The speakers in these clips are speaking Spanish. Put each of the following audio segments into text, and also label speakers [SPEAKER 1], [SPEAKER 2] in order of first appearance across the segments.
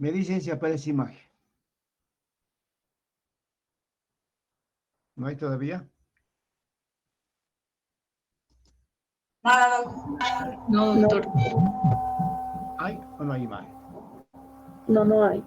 [SPEAKER 1] Me dicen si aparece imagen. ¿No hay todavía?
[SPEAKER 2] Nada,
[SPEAKER 3] No,
[SPEAKER 4] No,
[SPEAKER 3] doctor.
[SPEAKER 1] ¿Hay o no hay imagen?
[SPEAKER 4] no, no hay.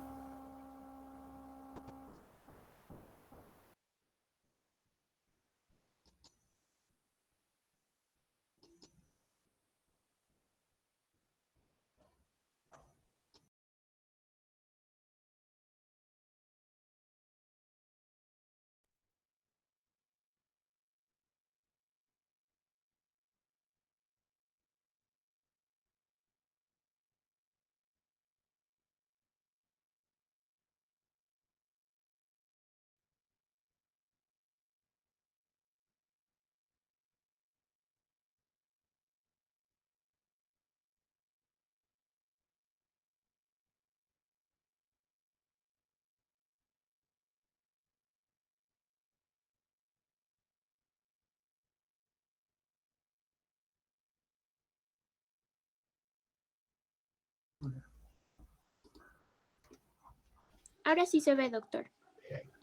[SPEAKER 5] Ahora sí se ve, doctor.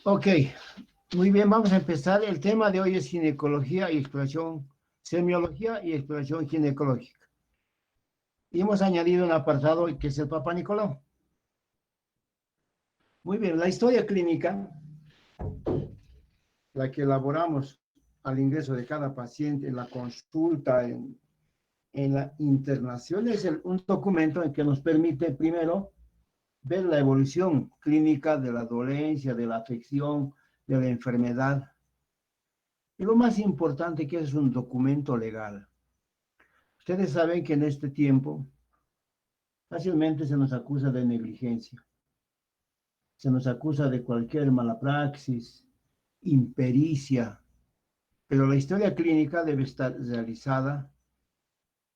[SPEAKER 1] Ok, muy bien, vamos a empezar. El tema de hoy es ginecología y exploración, semiología y exploración ginecológica. Y hemos añadido un apartado que es el Papa Nicolau. Muy bien, la historia clínica, la que elaboramos al ingreso de cada paciente en la consulta, en la internación, es un documento en que nos permite primero ver la evolución clínica de la dolencia, de la afección, de la enfermedad. Y lo más importante que es un documento legal. Ustedes saben que en este tiempo fácilmente se nos acusa de negligencia, se nos acusa de cualquier mala praxis, impericia, pero la historia clínica debe estar realizada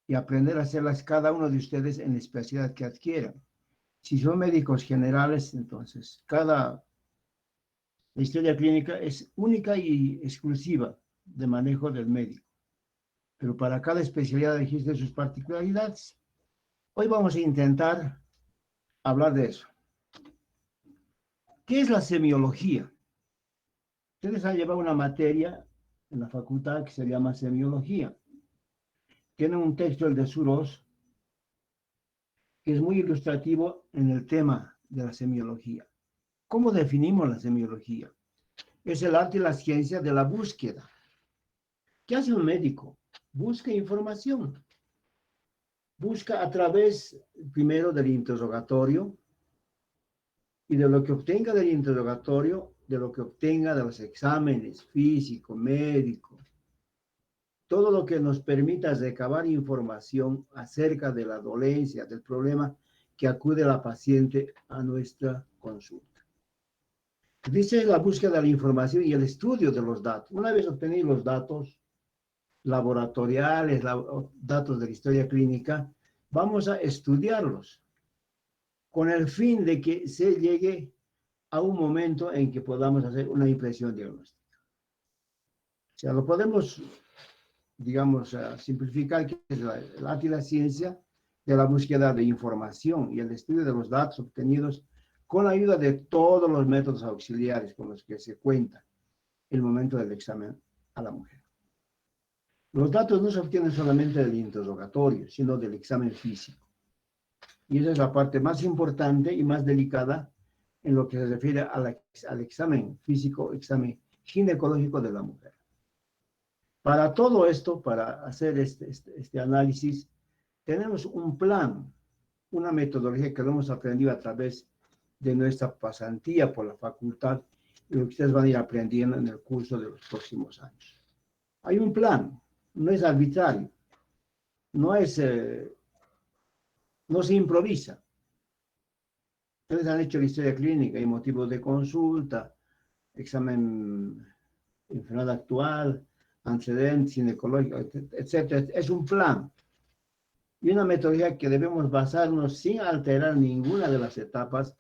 [SPEAKER 1] y aprender a hacerlas cada uno de ustedes en la especialidad que adquieran. Si son médicos generales, entonces la historia clínica es única y exclusiva de manejo del médico, pero para cada especialidad existen sus particularidades. Hoy vamos a intentar hablar de eso. ¿Qué es la semiología? Ustedes han llevado una materia en la facultad que se llama semiología. Tienen un texto, el de Suros, que es muy ilustrativo en el tema de la semiología. ¿Cómo definimos la semiología? Es el arte y la ciencia de la búsqueda. ¿Qué hace un médico? Busca información. Busca a través, primero, del interrogatorio, y de lo que obtenga del interrogatorio, de lo que obtenga de los exámenes físico, médico, todo lo que nos permita recabar información acerca de la dolencia, del problema que acude la paciente a nuestra consulta. Dice la búsqueda de la información y el estudio de los datos. Una vez obtenidos los datos laboratoriales, datos de la historia clínica, vamos a estudiarlos con el fin de que se llegue a un momento en que podamos hacer una impresión diagnóstica. O sea, lo podemos, digamos, simplificar, que es el arte y la ciencia de la búsqueda de información y el estudio de los datos obtenidos con la ayuda de todos los métodos auxiliares con los que se cuenta en el momento del examen a la mujer. Los datos no se obtienen solamente del interrogatorio, sino del examen físico. Y esa es la parte más importante y más delicada en lo que se refiere al examen físico, examen ginecológico de la mujer. Para todo esto, para hacer este análisis, tenemos un plan, una metodología que lo hemos aprendido a través de nuestra pasantía por la facultad y lo que ustedes van a ir aprendiendo en el curso de los próximos años. Hay un plan, no es arbitrario, no se improvisa. Ustedes han hecho la historia clínica y motivos de consulta, examen enfermedad actual, antecedente ginecológico, etc. Es un plan y una metodología que debemos basarnos sin alterar ninguna de las etapas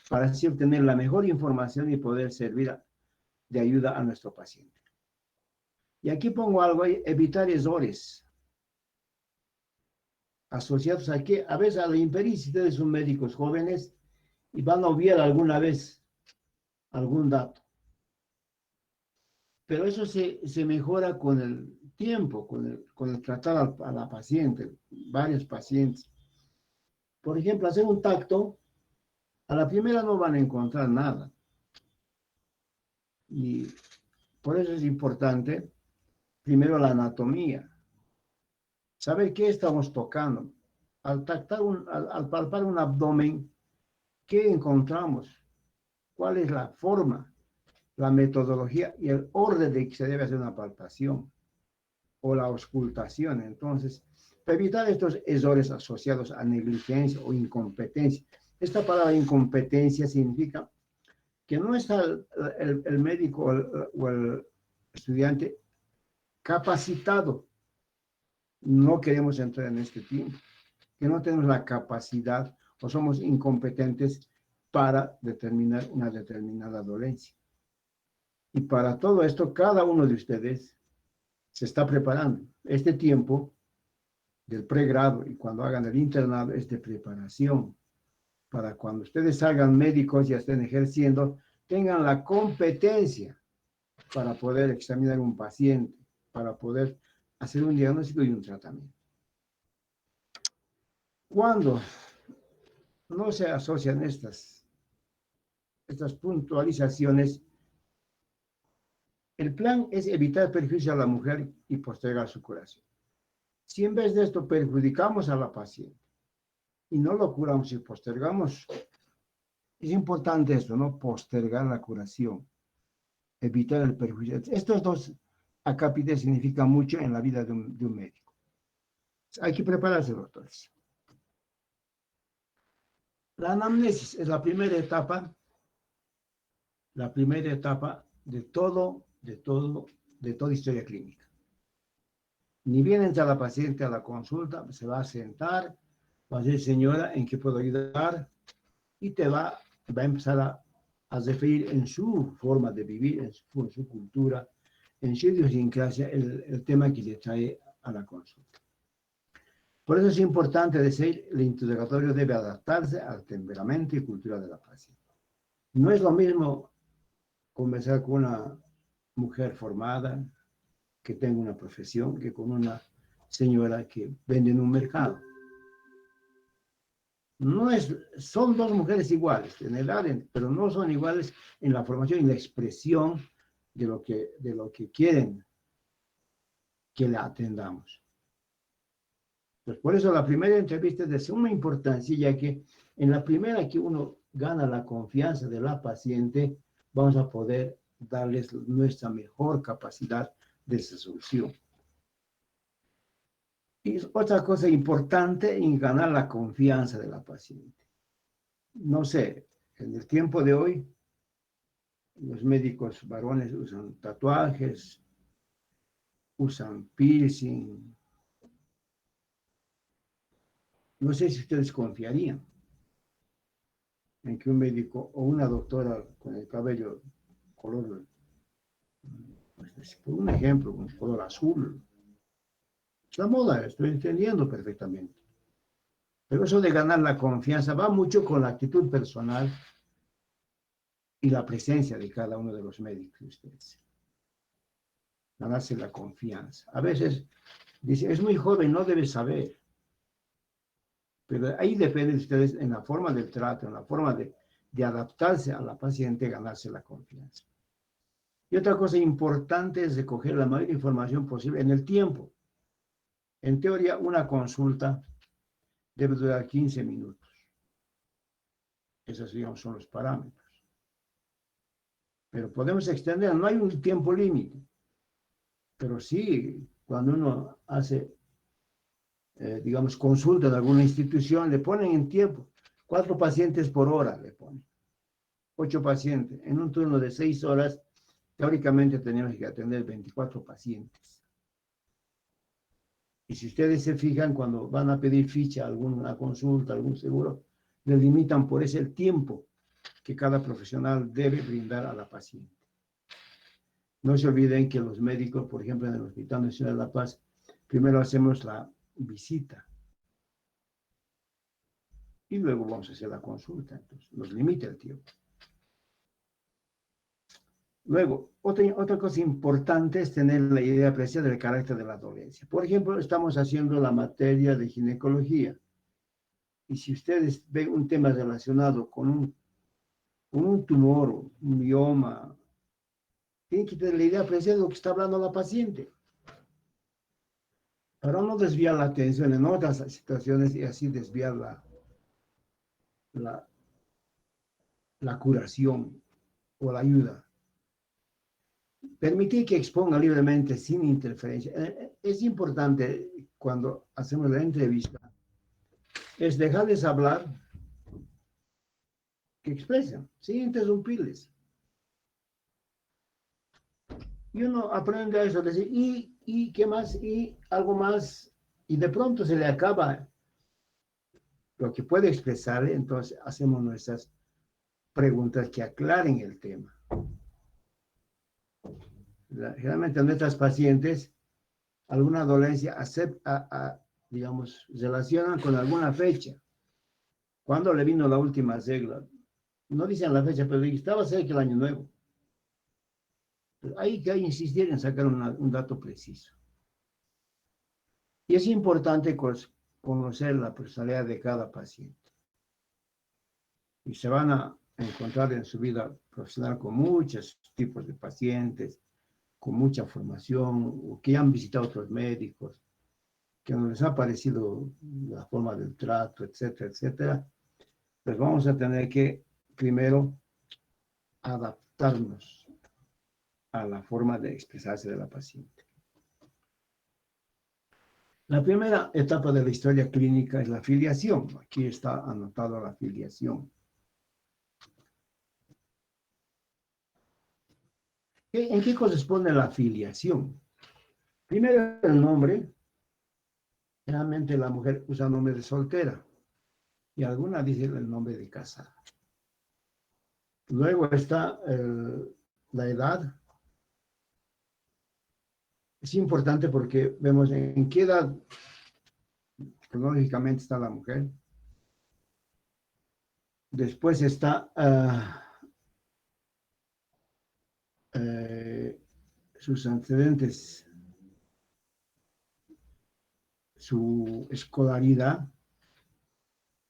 [SPEAKER 1] para así obtener la mejor información y poder servir de ayuda a nuestro paciente. Y aquí pongo algo ahí, evitar errores asociados a que a veces a la impericia. Ustedes son médicos jóvenes y van a obviar alguna vez algún dato. Pero eso se mejora con el tiempo, con el tratar a la paciente, varios pacientes. Por ejemplo, hacer un tacto, a la primera no van a encontrar nada. Y por eso es importante, primero, la anatomía. Saber qué estamos tocando. Al tactar, al palpar un abdomen, ¿qué encontramos? ¿Cuál es la forma, la metodología y el orden de que se debe hacer una palpación o la auscultación? Entonces, para evitar estos errores asociados a negligencia o incompetencia. Esta palabra incompetencia significa que no está el médico o el estudiante capacitado. No queremos entrar en este tiempo, que no tenemos la capacidad o somos incompetentes para determinar una determinada dolencia. Y para todo esto, cada uno de ustedes se está preparando. Este tiempo del pregrado y cuando hagan el internado es de preparación para cuando ustedes salgan médicos y estén ejerciendo, tengan la competencia para poder examinar un paciente, para poder hacer un diagnóstico y un tratamiento. Cuando no se asocian estas puntualizaciones, el plan es evitar perjuicio a la mujer y postergar su curación. Si en vez de esto perjudicamos a la paciente y no lo curamos y postergamos, es importante esto, ¿no? Postergar la curación, evitar el perjuicio. Estos dos acápites significan mucho en la vida de un médico. Hay que prepararse, doctores. La anamnesis es la primera etapa de toda historia clínica. Ni bien entra la paciente a la consulta, se va a sentar, va a decir, señora, ¿en qué puedo ayudar? Y te va a empezar a referir en su forma de vivir, en su cultura, en su idiosincrasia, el tema que le trae a la consulta. Por eso es importante decir, el interrogatorio debe adaptarse al temperamento y cultura de la paciente. No es lo mismo conversar con una mujer formada, que tenga una profesión, que con una señora que vende en un mercado. Son dos mujeres iguales en edad, pero no son iguales en la formación y la expresión de lo que quieren que la atendamos. Pues por eso la primera entrevista es de suma importancia, ya que en la primera que uno gana la confianza de la paciente, vamos a poder darles nuestra mejor capacidad de resolución. Y otra cosa importante en ganar la confianza de la paciente. No sé, en el tiempo de hoy, los médicos varones usan tatuajes, usan piercing. No sé si ustedes confiarían en que un médico o una doctora con el cabello color, pues, por un ejemplo, un color azul. Es la moda, estoy entendiendo perfectamente. Pero eso de ganar la confianza va mucho con la actitud personal y la presencia de cada uno de los médicos de ustedes. Ganarse la confianza. A veces dice, es muy joven, no debe saber. Pero ahí depende de ustedes en la forma del trato, en la forma de adaptarse a la paciente, ganarse la confianza. Y otra cosa importante es recoger la mayor información posible en el tiempo. En teoría, una consulta debe durar 15 minutos. Esos, digamos, son los parámetros. Pero podemos extender, no hay un tiempo límite. Pero sí, cuando uno hace, digamos, consulta en alguna institución, le ponen en tiempo. 4 pacientes por hora le ponen. 8 pacientes. En un turno de 6 horas, teóricamente tenemos que atender 24 pacientes. Y si ustedes se fijan, cuando van a pedir ficha, alguna consulta, algún seguro, le limitan por ese el tiempo que cada profesional debe brindar a la paciente. No se olviden que los médicos, por ejemplo, en el Hospital Nacional de La Paz, primero hacemos la visita. y luego vamos a hacer la consulta. Entonces, nos limita el tiempo. Luego, otra cosa importante es tener la idea precisa del carácter de la dolencia. Por ejemplo, estamos haciendo la materia de ginecología. Y si ustedes ven un tema relacionado con un tumor, un mioma, tienen que tener la idea precisa de lo que está hablando la paciente, para no desviar la atención en otras situaciones y así desviar la curación o la ayuda. Permitir que exponga libremente sin interferencia. Es importante cuando hacemos la entrevista, es dejarles hablar, que expresen, sin interrumpirles. Y uno aprende a eso, decir, ¿y qué más? Y algo más, y de pronto se le acaba lo que puede expresarle, entonces hacemos nuestras preguntas que aclaren el tema. Generalmente nuestras pacientes, alguna dolencia digamos, relacionan con alguna fecha. ¿Cuándo le vino la última regla? No dicen la fecha, pero estaba cerca del año nuevo. Hay que insistir en sacar un dato preciso. Y es importante conocer la personalidad de cada paciente. Y se van a encontrar en su vida profesional con muchos tipos de pacientes, con mucha formación, o que han visitado otros médicos, que no les ha parecido la forma del trato, etcétera, etcétera. Pues vamos a tener que primero adaptarnos a la forma de expresarse de la paciente. La primera etapa de la historia clínica es la filiación. Aquí está anotado la filiación. ¿En qué corresponde la filiación? Primero el nombre. Generalmente la mujer usa nombre de soltera y alguna dice el nombre de casada. Luego está la edad. Es importante porque vemos en qué edad cronológicamente está la mujer. Después está sus antecedentes, su escolaridad,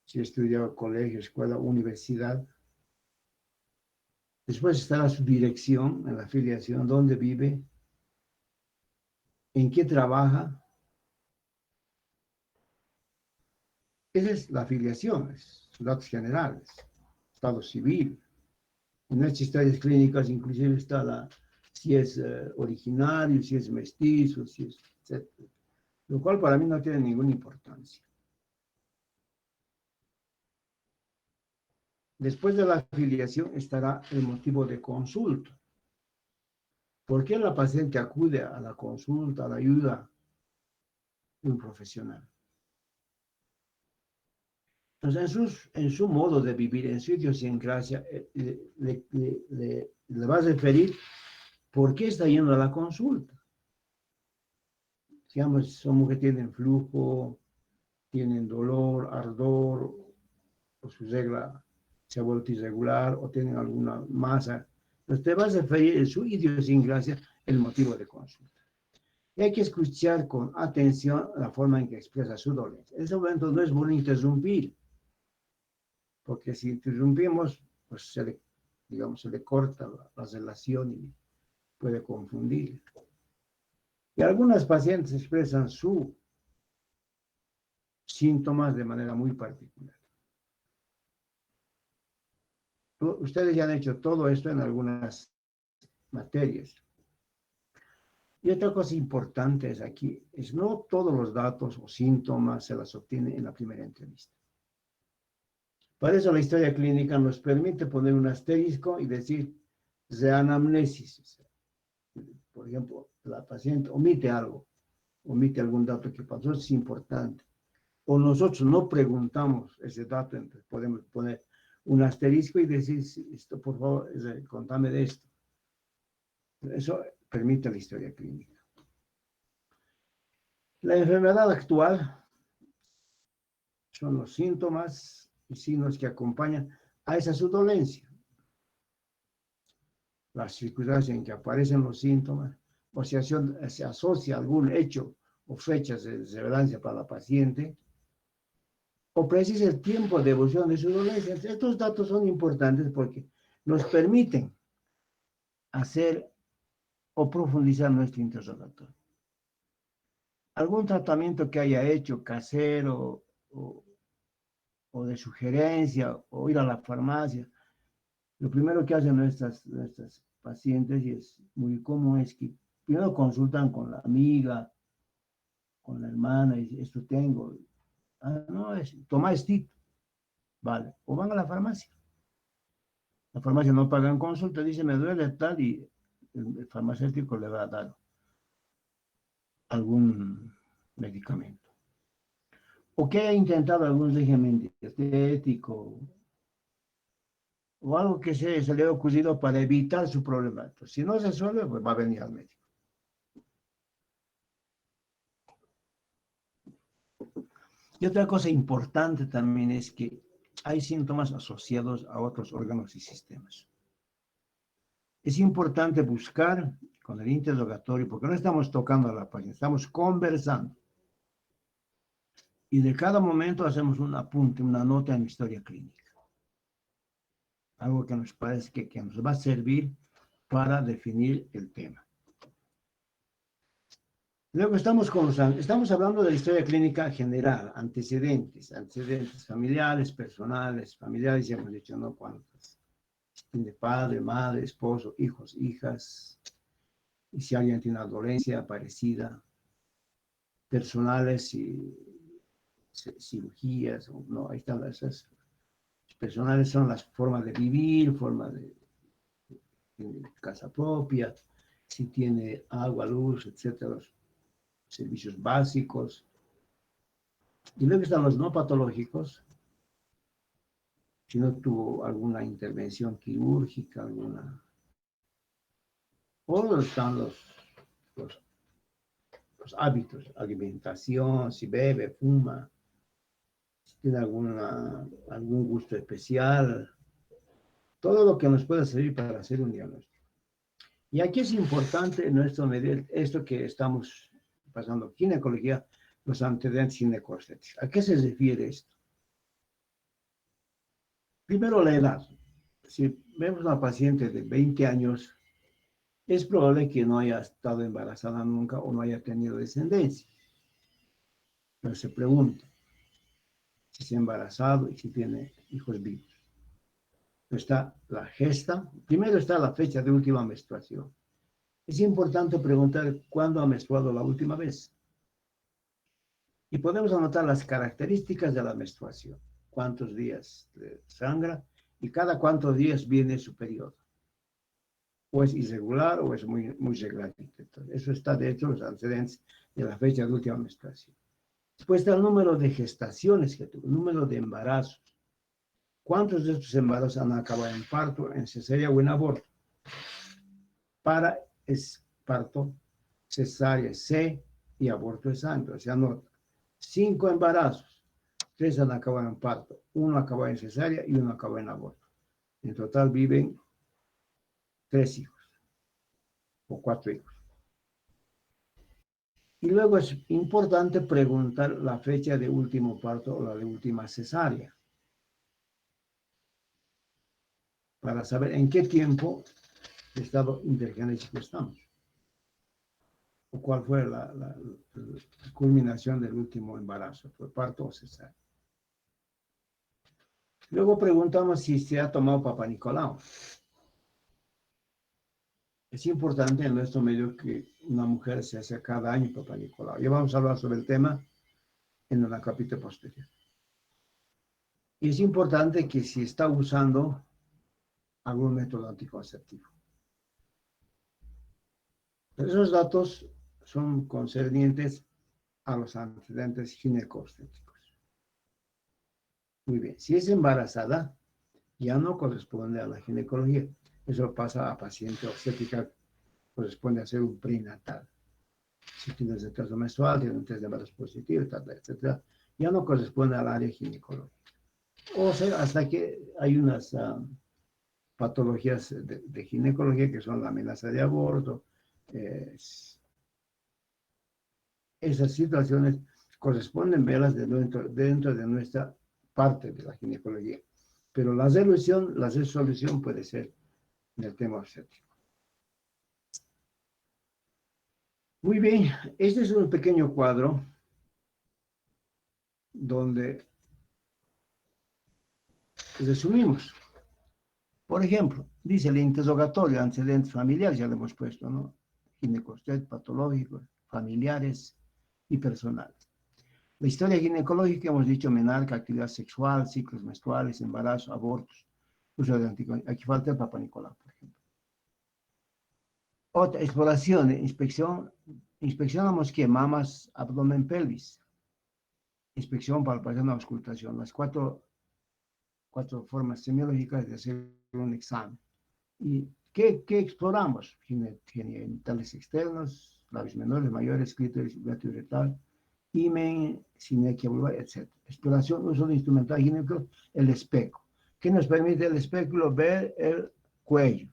[SPEAKER 1] si estudió colegio, escuela, universidad. Después estará su dirección en la afiliación, dónde vive, en qué trabaja. Esa es la afiliación, sus datos generales, estado civil. En nuestras historias clínicas inclusive está si es originario, si es mestizo, si es, etc. Lo cual para mí no tiene ninguna importancia. Después de la afiliación estará el motivo de consulta. ¿Por qué la paciente acude a la consulta, a la ayuda de un profesional? Entonces, en su modo de vivir, en su idiosincrasia, le va a referir por qué está yendo a la consulta. Digamos, son mujeres que tienen flujo, tienen dolor, ardor, o su regla se ha vuelto irregular, o tienen alguna masa. Entonces, te vas a referir en su idiosincrasia el motivo de consulta. Y hay que escuchar con atención la forma en que expresa su dolencia. En ese momento no es bueno interrumpir, porque si interrumpimos, pues se le corta la relación y puede confundir. Y algunas pacientes expresan sus síntomas de manera muy particular. Ustedes ya han hecho todo esto en algunas materias. Y otra cosa importante es aquí, es no todos los datos o síntomas se las obtiene en la primera entrevista. Para eso la historia clínica nos permite poner un asterisco y decir reanamnesis. Por ejemplo, la paciente omite algo, omite algún dato que pasó, es importante. O nosotros no preguntamos ese dato, entonces podemos poner un asterisco y decir, esto, por favor, contame de esto. Eso permite la historia clínica. La enfermedad actual son los síntomas y signos que acompañan a esa su dolencia. Las circunstancias en que aparecen los síntomas, o se asocia algún hecho o fechas de relevancia para la paciente, o precisa el tiempo de evolución de su dolencia. Estos datos son importantes porque nos permiten hacer o profundizar nuestro interrogatorio. Algún tratamiento que haya hecho casero o de sugerencia o ir a la farmacia. Lo primero que hacen nuestras pacientes, y es muy común, es que primero consultan con la amiga, con la hermana, y dice, esto tengo. Ah, no, toma estito. Vale. O van a la farmacia. La farmacia no pagan consulta, dice, me duele tal, y el farmacéutico le va a dar algún medicamento. O que haya intentado algún régimen dietético o algo que se le haya ocurrido para evitar su problema. Pues, si no se suele, pues va a venir al médico. Y otra cosa importante también es que hay síntomas asociados a otros órganos y sistemas. Es importante buscar con el interrogatorio, porque no estamos tocando a la página, estamos conversando. Y de cada momento hacemos un apunte, una nota en la historia clínica. Algo que nos parece que nos va a servir para definir el tema. Luego estamos hablando de la historia clínica general, antecedentes familiares, personales, familiares, ya hemos dicho, ¿no? ¿Cuántos? De padre, madre, esposo, hijos, hijas, y si alguien tiene una dolencia parecida, personales y cirugías, no, ahí están esas. Personales son las formas de vivir, formas de casa propia, si tiene agua, luz, etcétera, los servicios básicos. Y luego están los no patológicos, si no tuvo alguna intervención quirúrgica, alguna. O están los hábitos, alimentación, si bebe, fuma, si tiene algún gusto especial, todo lo que nos pueda servir para hacer un diagnóstico. Y aquí es importante nuestro medir esto que estamos pasando, ginecología, los antecedentes ginecostéticos. ¿A qué se refiere esto? Primero, la edad. Si vemos a una paciente de 20 años, es probable que no haya estado embarazada nunca o no haya tenido descendencia. Pero se pregunta si se ha embarazado y si tiene hijos vivos. Está la gesta. Primero está la fecha de última menstruación. Es importante preguntar cuándo ha menstruado la última vez. Y podemos anotar las características de la menstruación. Cuántos días sangra y cada cuántos días viene su periodo. O es irregular o es muy regular. Entonces, eso está de hecho los antecedentes de la fecha de última menstruación. Después está el número de gestaciones que tuvo, el número de embarazos. ¿Cuántos de estos embarazos han acabado en parto, en cesárea o en aborto? Para es parto, cesárea C y aborto es sangre. O sea, anota 5 embarazos, 3 han acabado en parto, 1 acabó en cesárea y 1 acabó en aborto. En total viven 3 hijos o 4 hijos. Y luego es importante preguntar la fecha de último parto o la de última cesárea, para saber en qué tiempo de estado intergenético estamos, o cuál fue la culminación del último embarazo, fue parto o cesárea. Luego preguntamos si se ha tomado Papa Nicolau. Es importante en nuestro medio que una mujer se hace cada año Papa Nicolau. Ya vamos a hablar sobre el tema en un capítulo posterior. Y es importante que si está usando algún método anticonceptivo. Esos datos son concernientes a los antecedentes ginecostéticos. Muy bien, si es embarazada, ya no corresponde a la ginecología. Eso pasa a paciente obstétrica, corresponde a hacer un prenatal. Si tienes retraso menstrual, tienes un test de embarazo positivo, etcétera, ya no corresponde al área ginecológica. O sea, hasta que hay unas patologías de ginecología que son la amenaza de aborto. eh, Esas situaciones corresponden verlas dentro de nuestra parte de la ginecología. Pero la resolución puede ser en el tema obstétrico. Muy bien, este es un pequeño cuadro donde resumimos. Por ejemplo, dice el interrogatorio, antecedentes familiares, ya lo hemos puesto, ¿no? Ginecostet, patológicos, familiares y personales. La historia ginecológica, hemos dicho, menarca, actividad sexual, ciclos menstruales, embarazo, abortos, uso de anticonceptivos. Aquí falta el Papa Nicolau, por ejemplo. Otra, exploración, inspeccionamos que mamas, abdomen, pelvis. Inspección, palpación, auscultación. Las cuatro formas semiológicas de hacer un examen. ¿Y qué exploramos? Genitales externos, labios menores, mayores, clítoris, vértice retal, himen, sinequia vulvar, etc. Exploración, uso de instrumental ginecológico, el espejo. ¿Qué nos permite el espejo? Ver el cuello.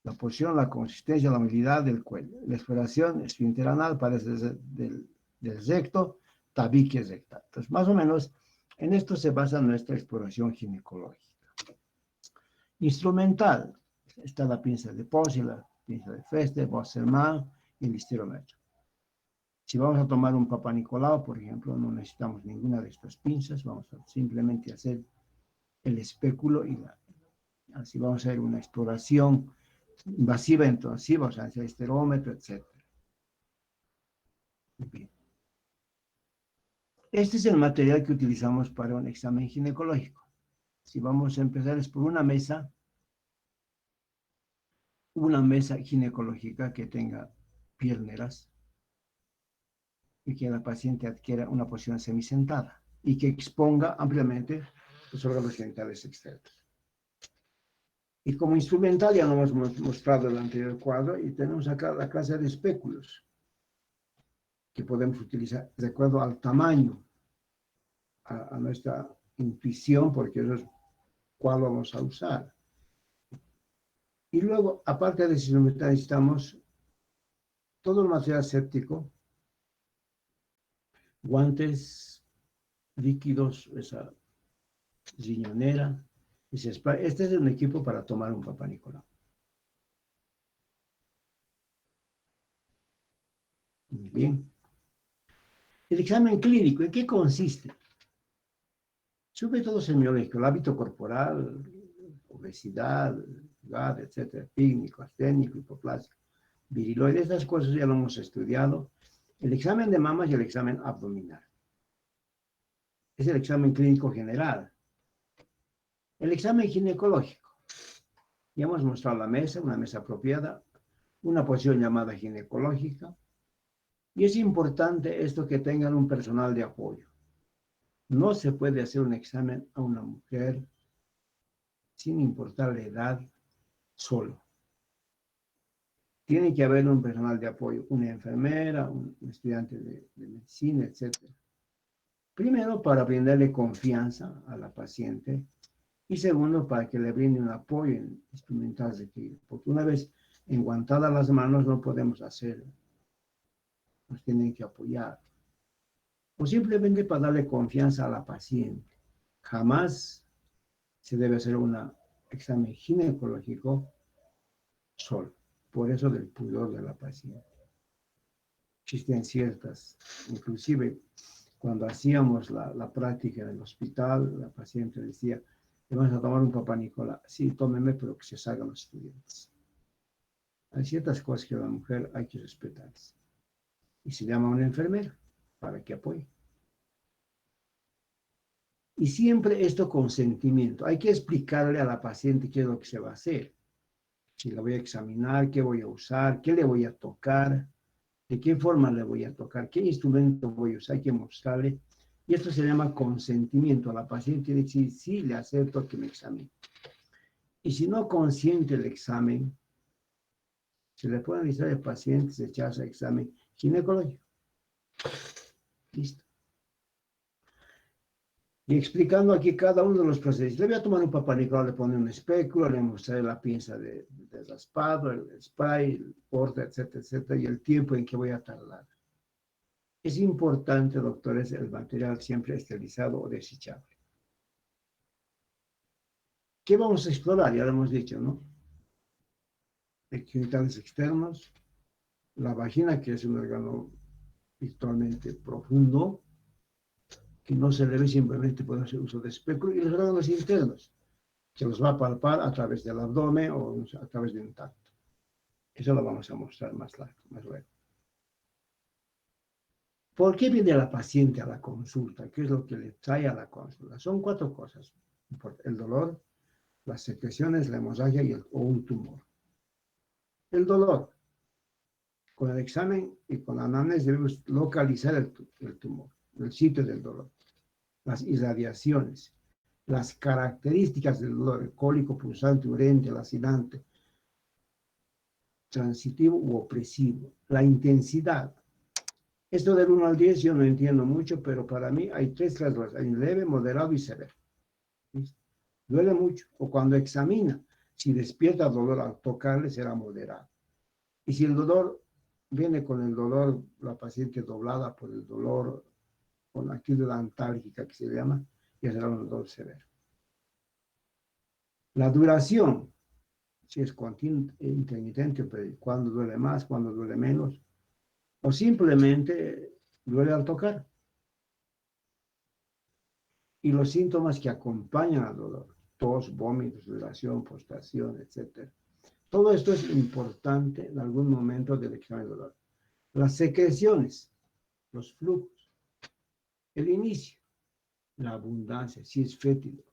[SPEAKER 1] La posición, la consistencia, la movilidad del cuello. La exploración esfínter anal, parece del recto, tabique rectal. Entonces, más o menos, en esto se basa nuestra exploración ginecológica. Instrumental, está la pinza de Posse, la pinza de Feste, Wassermann y el histerómetro. Si vamos a tomar un Papa Nicolau, por ejemplo, no necesitamos ninguna de estas pinzas, vamos a simplemente hacer el espéculo y así vamos a hacer una exploración invasiva, entonces vamos a hacer el histerómetro, etc. Bien. Este es el material que utilizamos para un examen ginecológico. Si vamos a empezar es por una mesa ginecológica que tenga pierneras y que la paciente adquiera una posición semisentada y que exponga ampliamente los órganos genitales externos. Y como instrumental ya lo hemos mostrado en el anterior cuadro y tenemos acá la clase de espéculos que podemos utilizar de acuerdo al tamaño, a nuestra intuición, porque eso es cuál vamos a usar. Y luego, aparte de eso, necesitamos todo el material séptico, guantes líquidos, esa riñonera. Este es un equipo para tomar un Papa Nicolau. Muy bien. El examen clínico, ¿en qué consiste? Sobre todo semiológico, el hábito corporal, obesidad, edad, etcétera, pícnico, asténico, hipoplásico, viriloide, estas cosas ya lo hemos estudiado. El examen de mamas y el examen abdominal. Es el examen clínico general. El examen ginecológico. Ya hemos mostrado la mesa, una mesa apropiada, una posición llamada ginecológica. Y es importante esto que tengan un personal de apoyo. No se puede hacer un examen a una mujer sin importar la edad solo. Tiene que haber un personal de apoyo, una enfermera, un estudiante de medicina, etc. Primero, para brindarle confianza a la paciente y segundo, para que le brinde un apoyo instrumental requerido. Porque una vez enguantadas las manos no podemos hacer, nos tienen que apoyar. O simplemente para darle confianza a la paciente. Jamás se debe hacer un examen ginecológico solo. Por eso del pudor de la paciente. Existen ciertas, inclusive cuando hacíamos la práctica en el hospital, la paciente decía, le vamos a tomar un Papa Nicolau. Sí, tómeme, pero que se salgan los estudiantes. Hay ciertas cosas que a la mujer hay que respetar. Y se llama a una enfermera para que apoye. Y siempre esto con sentimiento. Hay que explicarle a la paciente qué es lo que se va a hacer. Si la voy a examinar, qué voy a usar, qué le voy a tocar, de qué forma le voy a tocar, qué instrumento voy a usar, hay que mostrarle. Y esto se llama consentimiento. A la paciente decir, sí, le acepto que me examine. Y si no consiente el examen, se le puede avisar al paciente, se rechaza examen ginecológico. Listo. Y explicando aquí cada uno de los procedimientos. Le voy a tomar un Papá Nicolau, le pone un espéculo, le mostraré la pinza de raspado, el spray, el corte, etcétera, etcétera, y el tiempo en que voy a tardar. Es importante, doctores, el material siempre esterilizado o desechable. ¿Qué vamos a explorar? Ya lo hemos dicho, ¿no? Genitales externos, la vagina, que es un órgano virtualmente profundo, que no se le ve simplemente por hacer uso de espéculo, y los órganos internos, que los va a palpar a través del abdomen o a través de un tacto. Eso lo vamos a mostrar más luego. ¿Por qué viene la paciente a la consulta? ¿Qué es lo que le trae a la consulta? Son 4 cosas. El dolor, las secreciones, la hemorragia o un tumor. El dolor. Con el examen y con la anamnesis debemos localizar el tumor, el sitio del dolor, las irradiaciones, las características del dolor, el cólico, pulsante, urente, lacinante, transitivo u opresivo, la intensidad. Esto del 1 al 10 yo no entiendo mucho, pero para mí hay 3 clases, hay leve, moderado y severo. ¿Listo? Duele mucho, o cuando examina, si despierta dolor al tocarle será moderado. Y si el dolor viene con el dolor, la paciente doblada por el dolor, con la actividad antálgica que se llama, ya será un dolor severo. La duración, si es continua, intermitente, pero cuando duele más, cuando duele menos, o simplemente duele al tocar. Y los síntomas que acompañan al dolor, tos, vómitos, sudoración, postración, etc. Todo esto es importante en algún momento del examen de dolor. Las secreciones, los flujos, el inicio, la abundancia, si es fétido,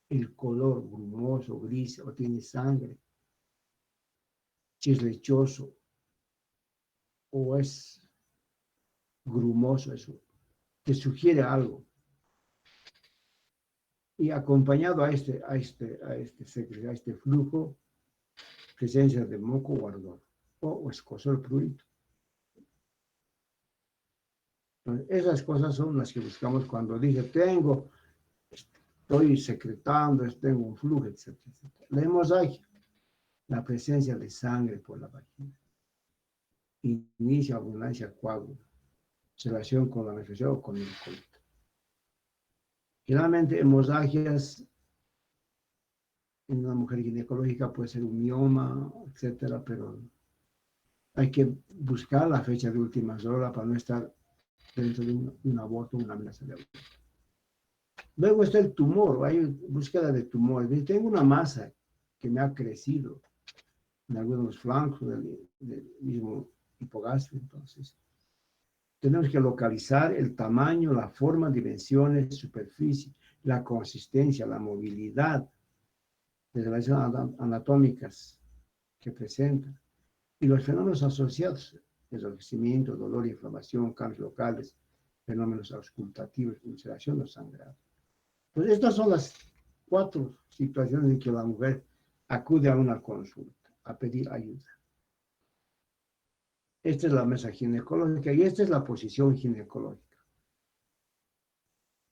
[SPEAKER 1] el color grumoso, gris o tiene sangre, si es lechoso o es grumoso, eso te sugiere algo. Y acompañado a este flujo, presencia de moco o ardor, o escozor prurito. Entonces, esas cosas son las que buscamos cuando dice, estoy secretando, tengo un flujo, etcétera, etcétera. La hemorragia, la presencia de sangre por la vagina. Inicia abundancia coágulo, relación con la menstruación o con el cólico. Generalmente, hemorragias en una mujer ginecológica puede ser un mioma, etcétera, pero hay que buscar la fecha de últimas horas para no estar dentro de un aborto, una amenaza de aborto. Luego está el tumor, hay búsqueda de tumores. Tengo una masa que me ha crecido en algunos flancos del mismo hipogastrio, entonces tenemos que localizar el tamaño, la forma, dimensiones, superficie, la consistencia, la movilidad, las relaciones anatómicas que presentan y los fenómenos asociados, enrojecimiento, dolor, inflamación, cambios locales, fenómenos auscultativos, ulceración o sangrado. Pues estas son las 4 situaciones en que la mujer acude a una consulta, a pedir ayuda. Esta es la mesa ginecológica y esta es la posición ginecológica,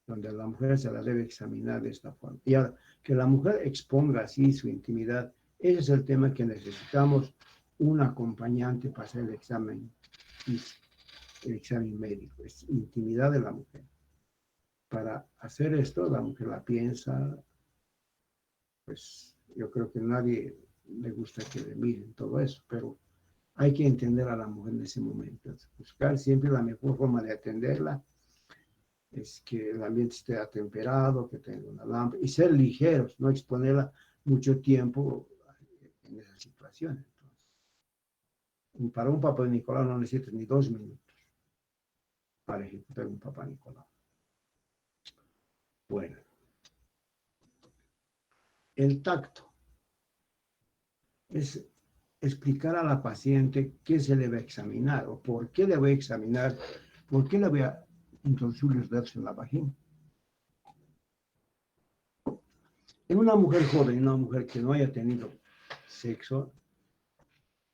[SPEAKER 1] donde a la mujer se la debe examinar de esta forma. Y ahora, que la mujer exponga así su intimidad, ese es el tema que necesitamos un acompañante para hacer el examen médico, es intimidad de la mujer. Para hacer esto, la mujer la piensa, pues yo creo que a nadie le gusta que le miren todo eso, pero hay que entender a la mujer en ese momento. Buscar siempre la mejor forma de atenderla es que el ambiente esté atemperado, que tenga una lámpara y ser ligeros, no exponerla mucho tiempo en esa situación. Entonces, para un Papá Nicolau no necesitas ni 2 minutos para ejecutar un Papá Nicolau. Bueno, el tacto es explicar a la paciente qué se le va a examinar o por qué le voy a examinar, por qué le voy a introducir los dedos en la vagina. En una mujer joven, una mujer que no haya tenido sexo,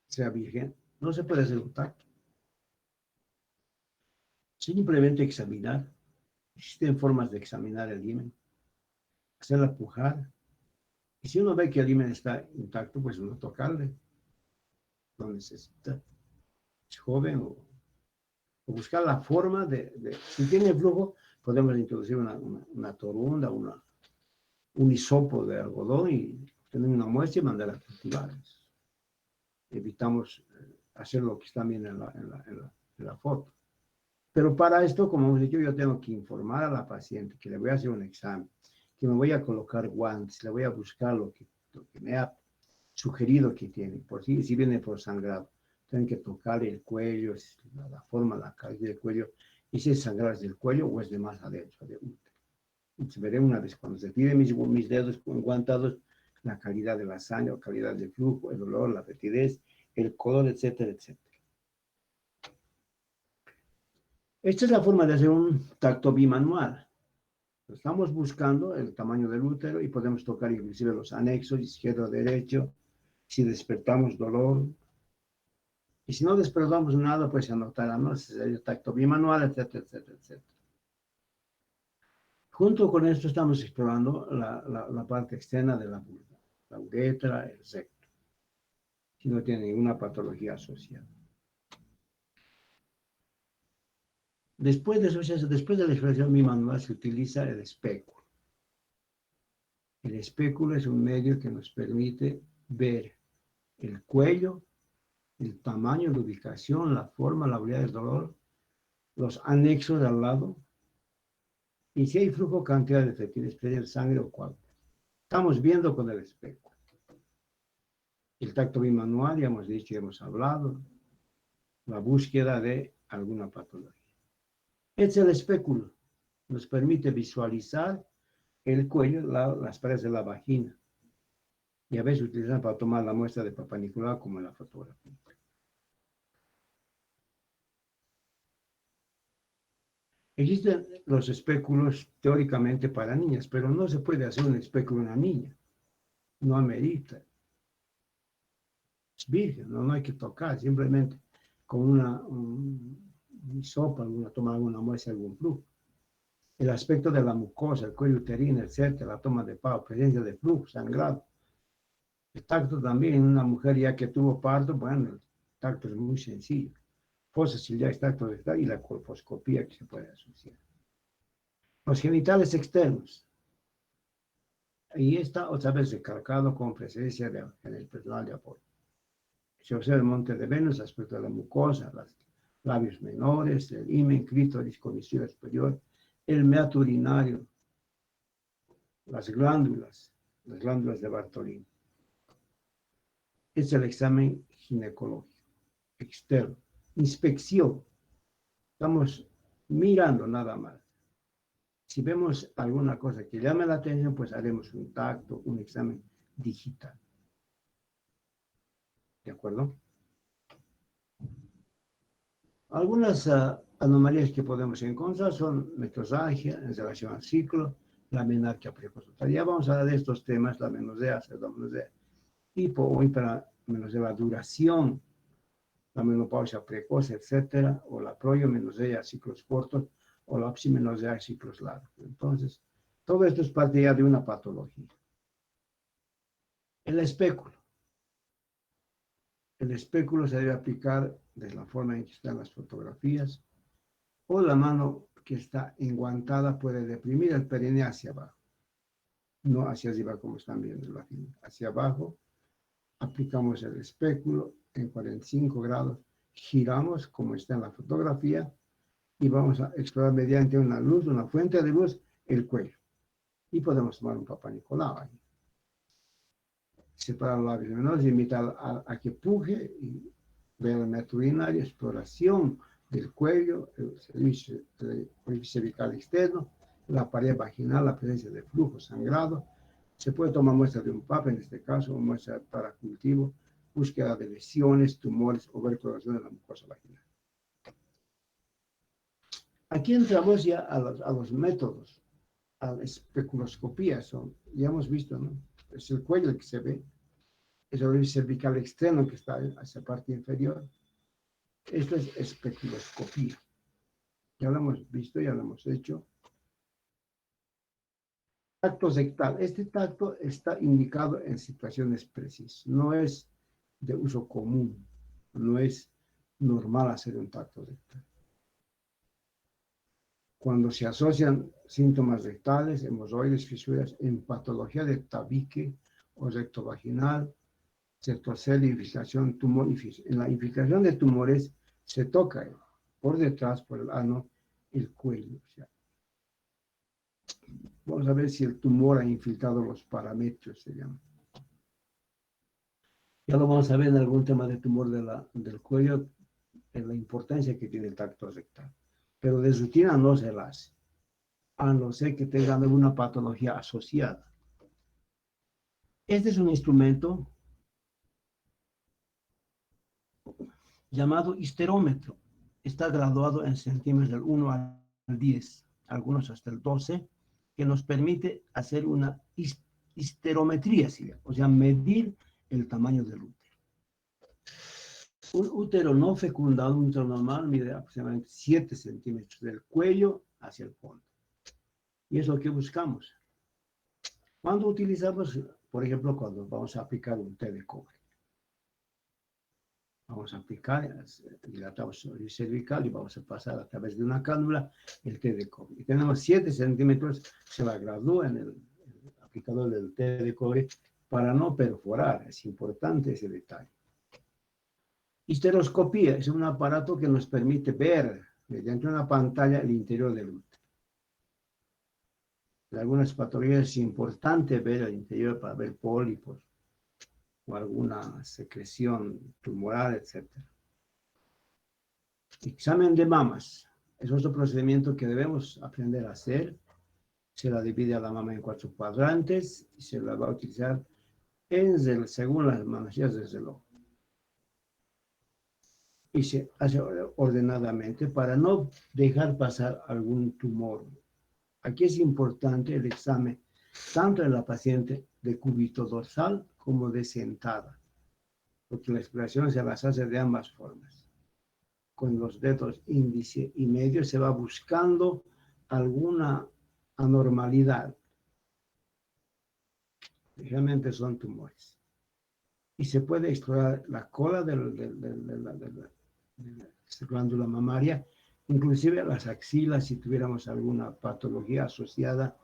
[SPEAKER 1] sea virgen, no se puede hacer un tacto. Simplemente examinar Existen formas de examinar el himen, hacerla pujar. Y si uno ve que el himen está intacto, pues uno tocarle. No necesita. Es joven o buscar la forma si tiene flujo, podemos introducir una torunda, un hisopo de algodón y tener una muestra y mandar a cultivar. Evitamos hacer lo que está bien en la foto. Pero para esto, como hemos dicho, yo tengo que informar a la paciente que le voy a hacer un examen, que me voy a colocar guantes, le voy a buscar lo que me ha sugerido que tiene. Por si viene por sangrado, tienen que tocar el cuello, la forma, la calidad del cuello, y si es sangrado es del cuello o es de más adentro, de útero. Entonces veré una vez cuando se piden mis dedos enguantados, la calidad de la sangre, la calidad del flujo, el olor, la fetidez, el color, etcétera, etcétera. Esta es la forma de hacer un tacto bimanual. Estamos buscando el tamaño del útero y podemos tocar inclusive los anexos, izquierdo, derecho, si despertamos dolor. Y si no despertamos nada, pues se anotará, ¿no? El tacto bimanual, etcétera, etcétera, etcétera. Junto con esto estamos explorando la parte externa de la vulva, la uretra, el recto, si no tiene ninguna patología asociada. Después de la exploración bimanual se utiliza el espéculo. El espéculo es un medio que nos permite ver el cuello, el tamaño, la ubicación, la forma, la habilidad del dolor, los anexos al lado, y si hay flujo, cantidad de fetidez, de sangre o coágulos. Estamos viendo con el espéculo. El tacto bimanual, ya hemos dicho, ya hemos hablado, la búsqueda de alguna patología. Este es el espéculo. Nos permite visualizar el cuello, las paredes de la vagina. Y a veces utilizan para tomar la muestra de Papá Nicolau como en la fotografía. Existen los espéculos teóricamente para niñas, pero no se puede hacer un espéculo en una niña. No amerita. Es virgen, no hay que tocar, simplemente con un sopa, tomar alguna muestra, algún flujo. El aspecto de la mucosa, el cuello uterino, etcétera, la toma de pavo, presencia de flujo, sangrado. El tacto también en una mujer ya que tuvo parto, bueno, el tacto es muy sencillo. Fosa ciliar, tacto rectal y la colposcopía que se puede asociar. Los genitales externos. Ahí está otra vez recalcado con presencia en el personal de apoyo. Se observa el monte de Venus, aspecto de la mucosa, los labios menores, el himen, clítoris, comisura superior, el meato urinario, las glándulas de Bartolini. Es el examen ginecológico externo. Inspección. Estamos mirando nada más. Si vemos alguna cosa que llame la atención, pues haremos un tacto, un examen digital. ¿De acuerdo? Algunas anomalías que podemos encontrar son metrosalgia en relación al ciclo, la menarquia precoz. Ya vamos a hablar de estos temas, la menosea, pseudomenosea, hipo o hipermenosea, la duración, la menopausia precoz, etcétera, o la proyomenosea, ciclos cortos, o la oximenosea, ciclos largos. Entonces, todo esto es parte ya de una patología. El espéculo. El espéculo se debe aplicar de la forma en que están las fotografías, o la mano que está enguantada puede deprimir el perineo hacia abajo, no hacia arriba como están viendo la fila. Hacia abajo, aplicamos el espéculo en 45 grados, giramos como está en la fotografía y vamos a explorar mediante una luz, una fuente de luz, el cuello. Y podemos tomar un Papá Nicolau ahí. Separar los labios menores y invitar a que puje y ver el meato urinario, exploración del cuello, el servicio cervical externo, la pared vaginal, la presencia de flujo sangrado. Se puede tomar muestra de un PAP, en este caso, o muestra para cultivo, búsqueda de lesiones, tumores o verculación de la mucosa vaginal. Aquí entramos ya a los métodos, a la especuloscopía, ya hemos visto, ¿no? Es el cuello el que se ve, es el orificio cervical externo que está hacia la parte inferior. Esto es especuloscopía. Ya lo hemos visto, ya lo hemos hecho. tacto rectal. Este tacto está indicado en situaciones precisas. No es de uso común. No es normal hacer un tacto rectal. Cuando se asocian síntomas rectales, hemorroides, fisuras, en patología de tabique o recto vaginal, septocele, infiltración, tumor, en la infiltración de tumores se toca por detrás, por el ano, el cuello. O sea, vamos a ver si el tumor ha infiltrado los parámetros, se llama. Ya lo vamos a ver en algún tema de tumor del cuello, en la importancia que tiene el tacto rectal. Pero de rutina no se la hace, a no ser que tengan alguna patología asociada. Este es un instrumento llamado histerómetro. Está graduado en centímetros del 1 al 10, algunos hasta el 12, que nos permite hacer una histerometría, o sea, medir el tamaño del útero. Un útero no fecundado, un útero normal, mide aproximadamente 7 centímetros del cuello hacia el fondo. Y es lo que buscamos. Cuando utilizamos, por ejemplo, cuando vamos a aplicar un té de cobre. Vamos a aplicar, dilatamos el cervical y vamos a pasar a través de una cánula el té de cobre. Y tenemos 7 centímetros, se la gradúa en el aplicador del té de cobre para no perforar. Es importante ese detalle. Histeroscopía es un aparato que nos permite ver mediante una pantalla el interior del útero. En algunas patologías es importante ver el interior para ver pólipos o alguna secreción tumoral, etc. Examen de mamas. Es otro procedimiento que debemos aprender a hacer. Se la divide a la mama en 4 cuadrantes y se la va a utilizar según las manecillas del reloj. Y se hace ordenadamente para no dejar pasar algún tumor. Aquí es importante el examen tanto en la paciente de cúbito dorsal como de sentada, porque la exploración se las hace de ambas formas. Con los dedos índice y medio se va buscando alguna anormalidad. Realmente son tumores. Y se puede explorar la cola de la glándula mamaria, inclusive las axilas si tuviéramos alguna patología asociada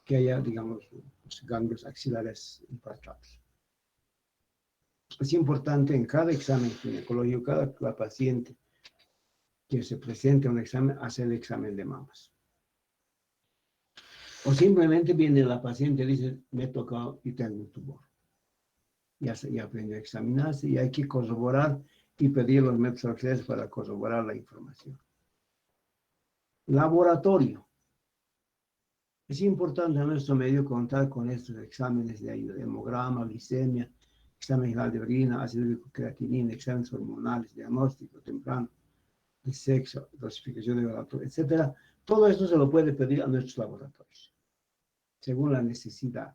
[SPEAKER 1] que haya, digamos, los ganglios axilares impactados. Es importante en cada examen ginecológico, cada paciente que se presente a un examen, hacer el examen de mamas. O simplemente viene la paciente y dice, me he tocado y tengo un tumor. Ya aprendió a examinarse y hay que corroborar y pedir los métodos auxiliares para corroborar la información. Laboratorio. Es importante en nuestro medio contar con estos exámenes de hemograma, glicemia, examen general de orina, ácido creatinina, exámenes hormonales, diagnóstico temprano de sexo, dosificación de laboratorio, etc. Todo esto se lo puede pedir a nuestros laboratorios, según la necesidad.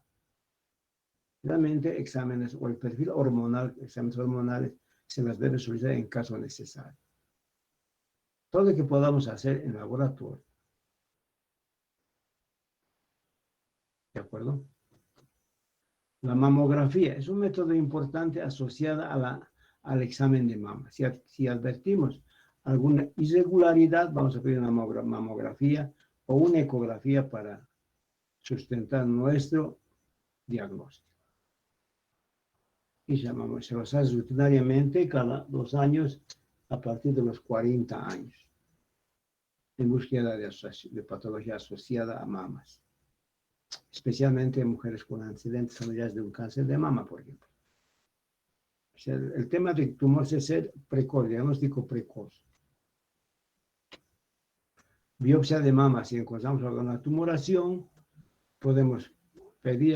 [SPEAKER 1] Realmente exámenes o el perfil hormonal, exámenes hormonales, se las debe solicitar en caso necesario. Todo lo que podamos hacer en laboratorio. ¿De acuerdo? La mamografía es un método importante asociado al examen de mama. Si advertimos alguna irregularidad, vamos a pedir una mamografía o una ecografía para sustentar nuestro diagnóstico. Y se los hace rutinariamente cada 2 años a partir de los 40 años, en búsqueda de patología asociada a mamas, especialmente en mujeres con antecedentes familiares de un cáncer de mama, por ejemplo. O sea, el tema de tumor es ser precoz, diagnóstico precoz. Biopsia de mama, si encontramos alguna tumoración, podemos pedir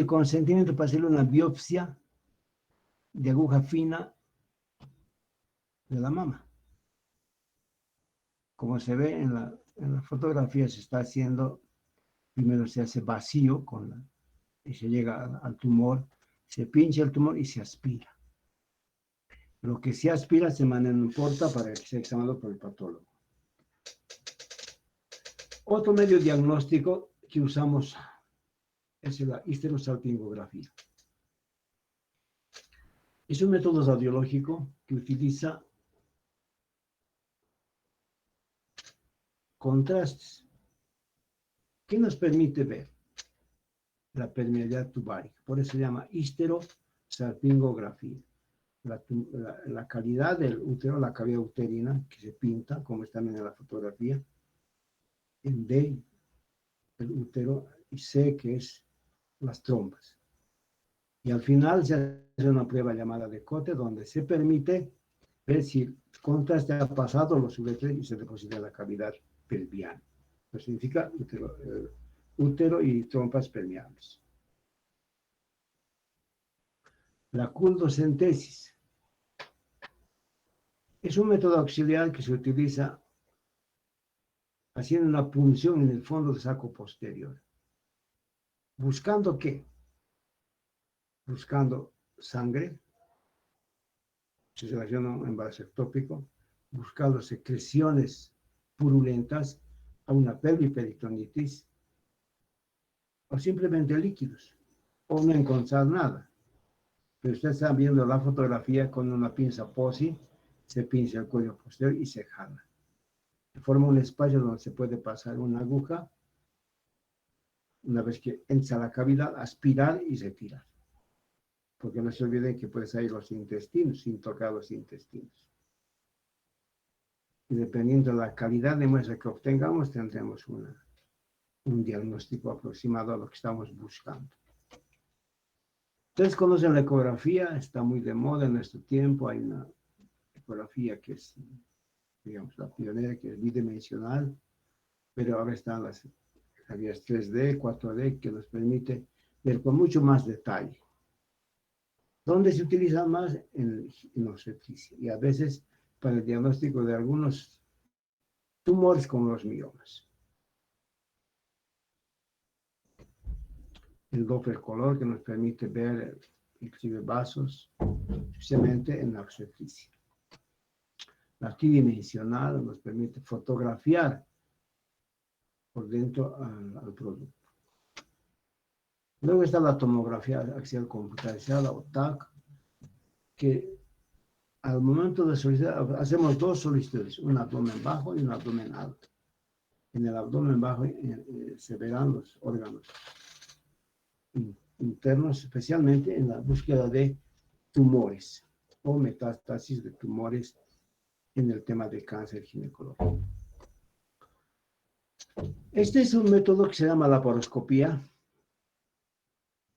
[SPEAKER 1] consentimiento para hacer una biopsia de aguja fina de la mama. Como se ve en la fotografía, se está haciendo, primero se hace vacío y se llega al tumor, se pincha el tumor y se aspira. Lo que se aspira se manda en un porta para que sea examinado por el patólogo. Otro medio diagnóstico que usamos es la histerosalpingografía. Es un método radiológico que utiliza contrastes que nos permite ver la permeabilidad tubárica. Por eso se llama histerosalpingografía. La calidad del útero, la cavidad uterina, que se pinta, como está en la fotografía, en D, el útero, y C, que es las trompas. Y al final se hace una prueba llamada de Cote, donde se permite ver si el contraste ha pasado los uretres y se deposita en la cavidad pelviana. Eso significa útero y trompas permeables. La culdocentesis es un método auxiliar que se utiliza haciendo una punción en el fondo del saco posterior. ¿Buscando qué? Buscando sangre, se relaciona a un embarazo ectópico, buscando secreciones purulentas, a una pelviperitonitis, o simplemente líquidos, o no encontrar nada. Pero usted está viendo la fotografía con una pinza POSI, se pinza el cuello posterior y se jala. Se forma un espacio donde se puede pasar una aguja, una vez que entra la cavidad, aspirar y retirar. Porque no se olviden que puede salir los intestinos, sin tocar los intestinos. Y dependiendo de la calidad de muestra que obtengamos, tendremos un diagnóstico aproximado a lo que estamos buscando. Ustedes conocen la ecografía, está muy de moda en nuestro tiempo. Hay una ecografía que es, digamos, la pionera, que es bidimensional, pero ahora están las ecografías 3D, 4D, que nos permite ver con mucho más detalle. ¿Dónde se utiliza más? En obstetricia, y a veces para el diagnóstico de algunos tumores como los miomas. El Doppler color, que nos permite ver inclusive vasos, especialmente en la obstetricia. La tridimensional nos permite fotografiar por dentro al producto. Luego está la tomografía axial computarizada, o TAC, que al momento de solicitar, hacemos dos solicitudes, un abdomen bajo y un abdomen alto. En el abdomen bajo se verán los órganos internos, especialmente en la búsqueda de tumores o metástasis de tumores en el tema de cáncer ginecológico. Este es un método que se llama laparoscopía.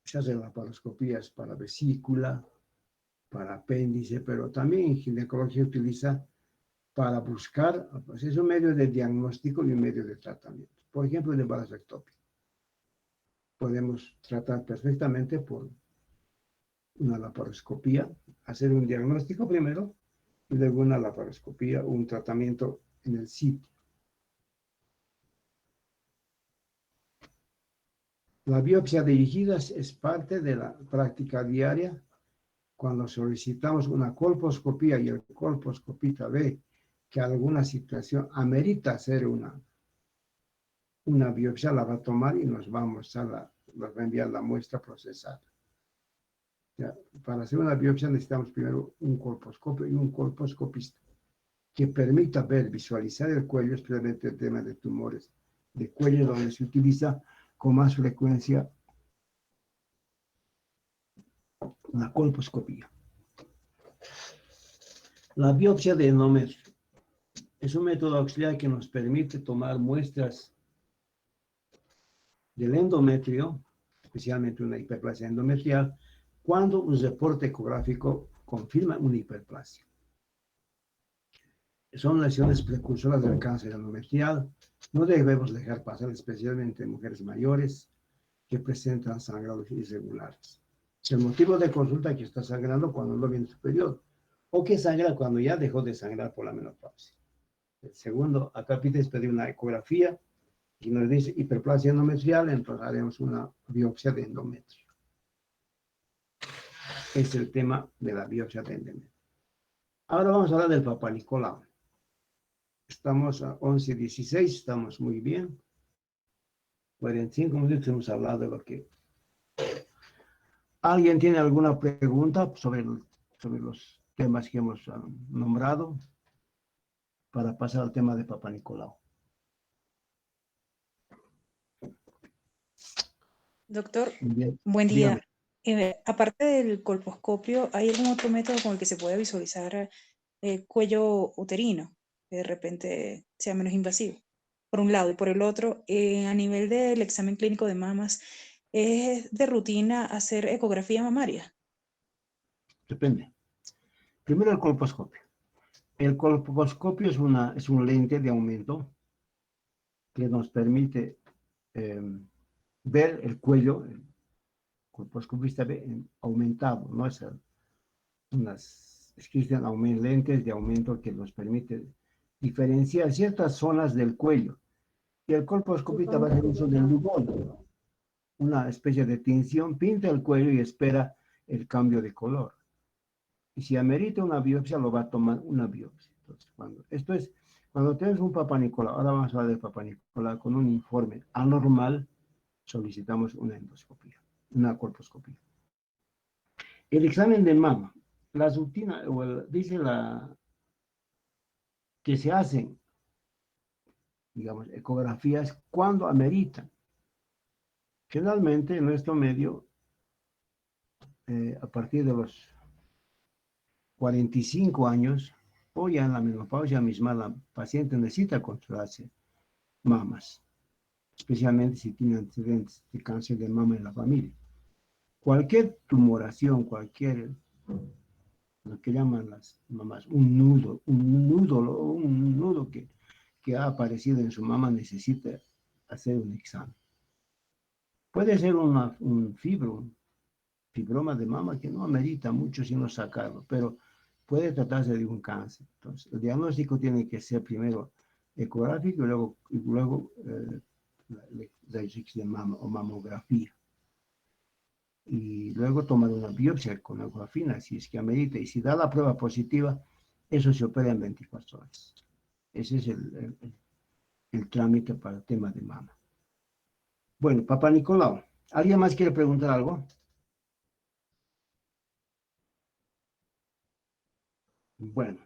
[SPEAKER 1] Se hacen laparoscopías para vesícula, para apéndice, pero también en ginecología utiliza para buscar, pues es un medio de diagnóstico y un medio de tratamiento. Por ejemplo, el embarazo ectópico. Podemos tratar perfectamente por una laparoscopía, hacer un diagnóstico primero y luego una laparoscopía o un tratamiento en el sitio. La biopsia dirigida es parte de la práctica diaria. Cuando solicitamos una colposcopía y el colposcopista ve que alguna situación amerita hacer una biopsia, la va a tomar y nos va a enviar la muestra procesada. Ya, para hacer una biopsia necesitamos primero un colposcopio y un colposcopista que permita ver, visualizar el cuello, especialmente el tema de tumores de cuello, donde se utiliza con más frecuencia la colposcopía. La biopsia de endometrio es un método auxiliar que nos permite tomar muestras del endometrio, especialmente una hiperplasia endometrial, cuando un reporte ecográfico confirma una hiperplasia. Son lesiones precursoras del cáncer endometrial. No debemos dejar pasar, especialmente en mujeres mayores que presentan sangrados irregulares. El motivo de consulta es que está sangrando cuando no viene su periodo, o que sangra cuando ya dejó de sangrar por la menopausia. El segundo, acá pide pedir una ecografía y nos dice hiperplasia endometrial, entonces haremos una biopsia de endometrio. Es el tema de la biopsia de endometrio. Ahora vamos a hablar del Papá Nicolau. Estamos a 11:16, estamos muy bien. Bueno, en 5 minutos hemos hablado de lo que... ¿Alguien tiene alguna pregunta sobre los temas que hemos nombrado para pasar al tema de Papá Nicolau?
[SPEAKER 2] Doctor,
[SPEAKER 1] Bien,
[SPEAKER 2] buen
[SPEAKER 1] dígame.
[SPEAKER 2] día. Aparte del colposcopio, ¿hay algún otro método con el que se pueda visualizar el cuello uterino, que de repente sea menos invasivo? Por un lado, y por el otro, a nivel del examen clínico de mamas, ¿es de rutina hacer ecografía mamaria?
[SPEAKER 1] Depende. Primero el colposcopio. El colposcopio es un lente de aumento que nos permite ver el cuello. El colposcopista ve aumentado, ¿no? Existen lentes de aumento que nos permite diferenciar ciertas zonas del cuello. Y el colposcopista va a hacer uso del lugol, una especie de tinción, pinta el cuello y espera el cambio de color. Y si amerita una biopsia, lo va a tomar una biopsia. Entonces, cuando tenemos un Papá Nicolau, ahora vamos a hablar del Papá Nicolau, con un informe anormal, solicitamos una endoscopia, una colposcopia. El examen de mama, la rutina, dice que se hacen, digamos, ecografías cuando ameritan. Generalmente en nuestro medio, a partir de los 45 años, o ya en la menopausia misma, la paciente necesita controlarse mamas, especialmente si tiene antecedentes de cáncer de mama en la familia. Cualquier tumoración, lo que llaman las mamas, un nudo que ha aparecido en su mama necesita hacer un examen. Puede ser un fibroma de mama que no amerita mucho sino sacarlo, pero puede tratarse de un cáncer. Entonces, el diagnóstico tiene que ser primero ecográfico y luego la de mama o mamografía. Y luego tomar una biopsia con ecografía si es que amerita. Y si da la prueba positiva, eso se opera en 24 horas. Ese es el trámite para el tema de mama. Bueno, Papá Nicolau, ¿alguien más quiere preguntar algo? Bueno.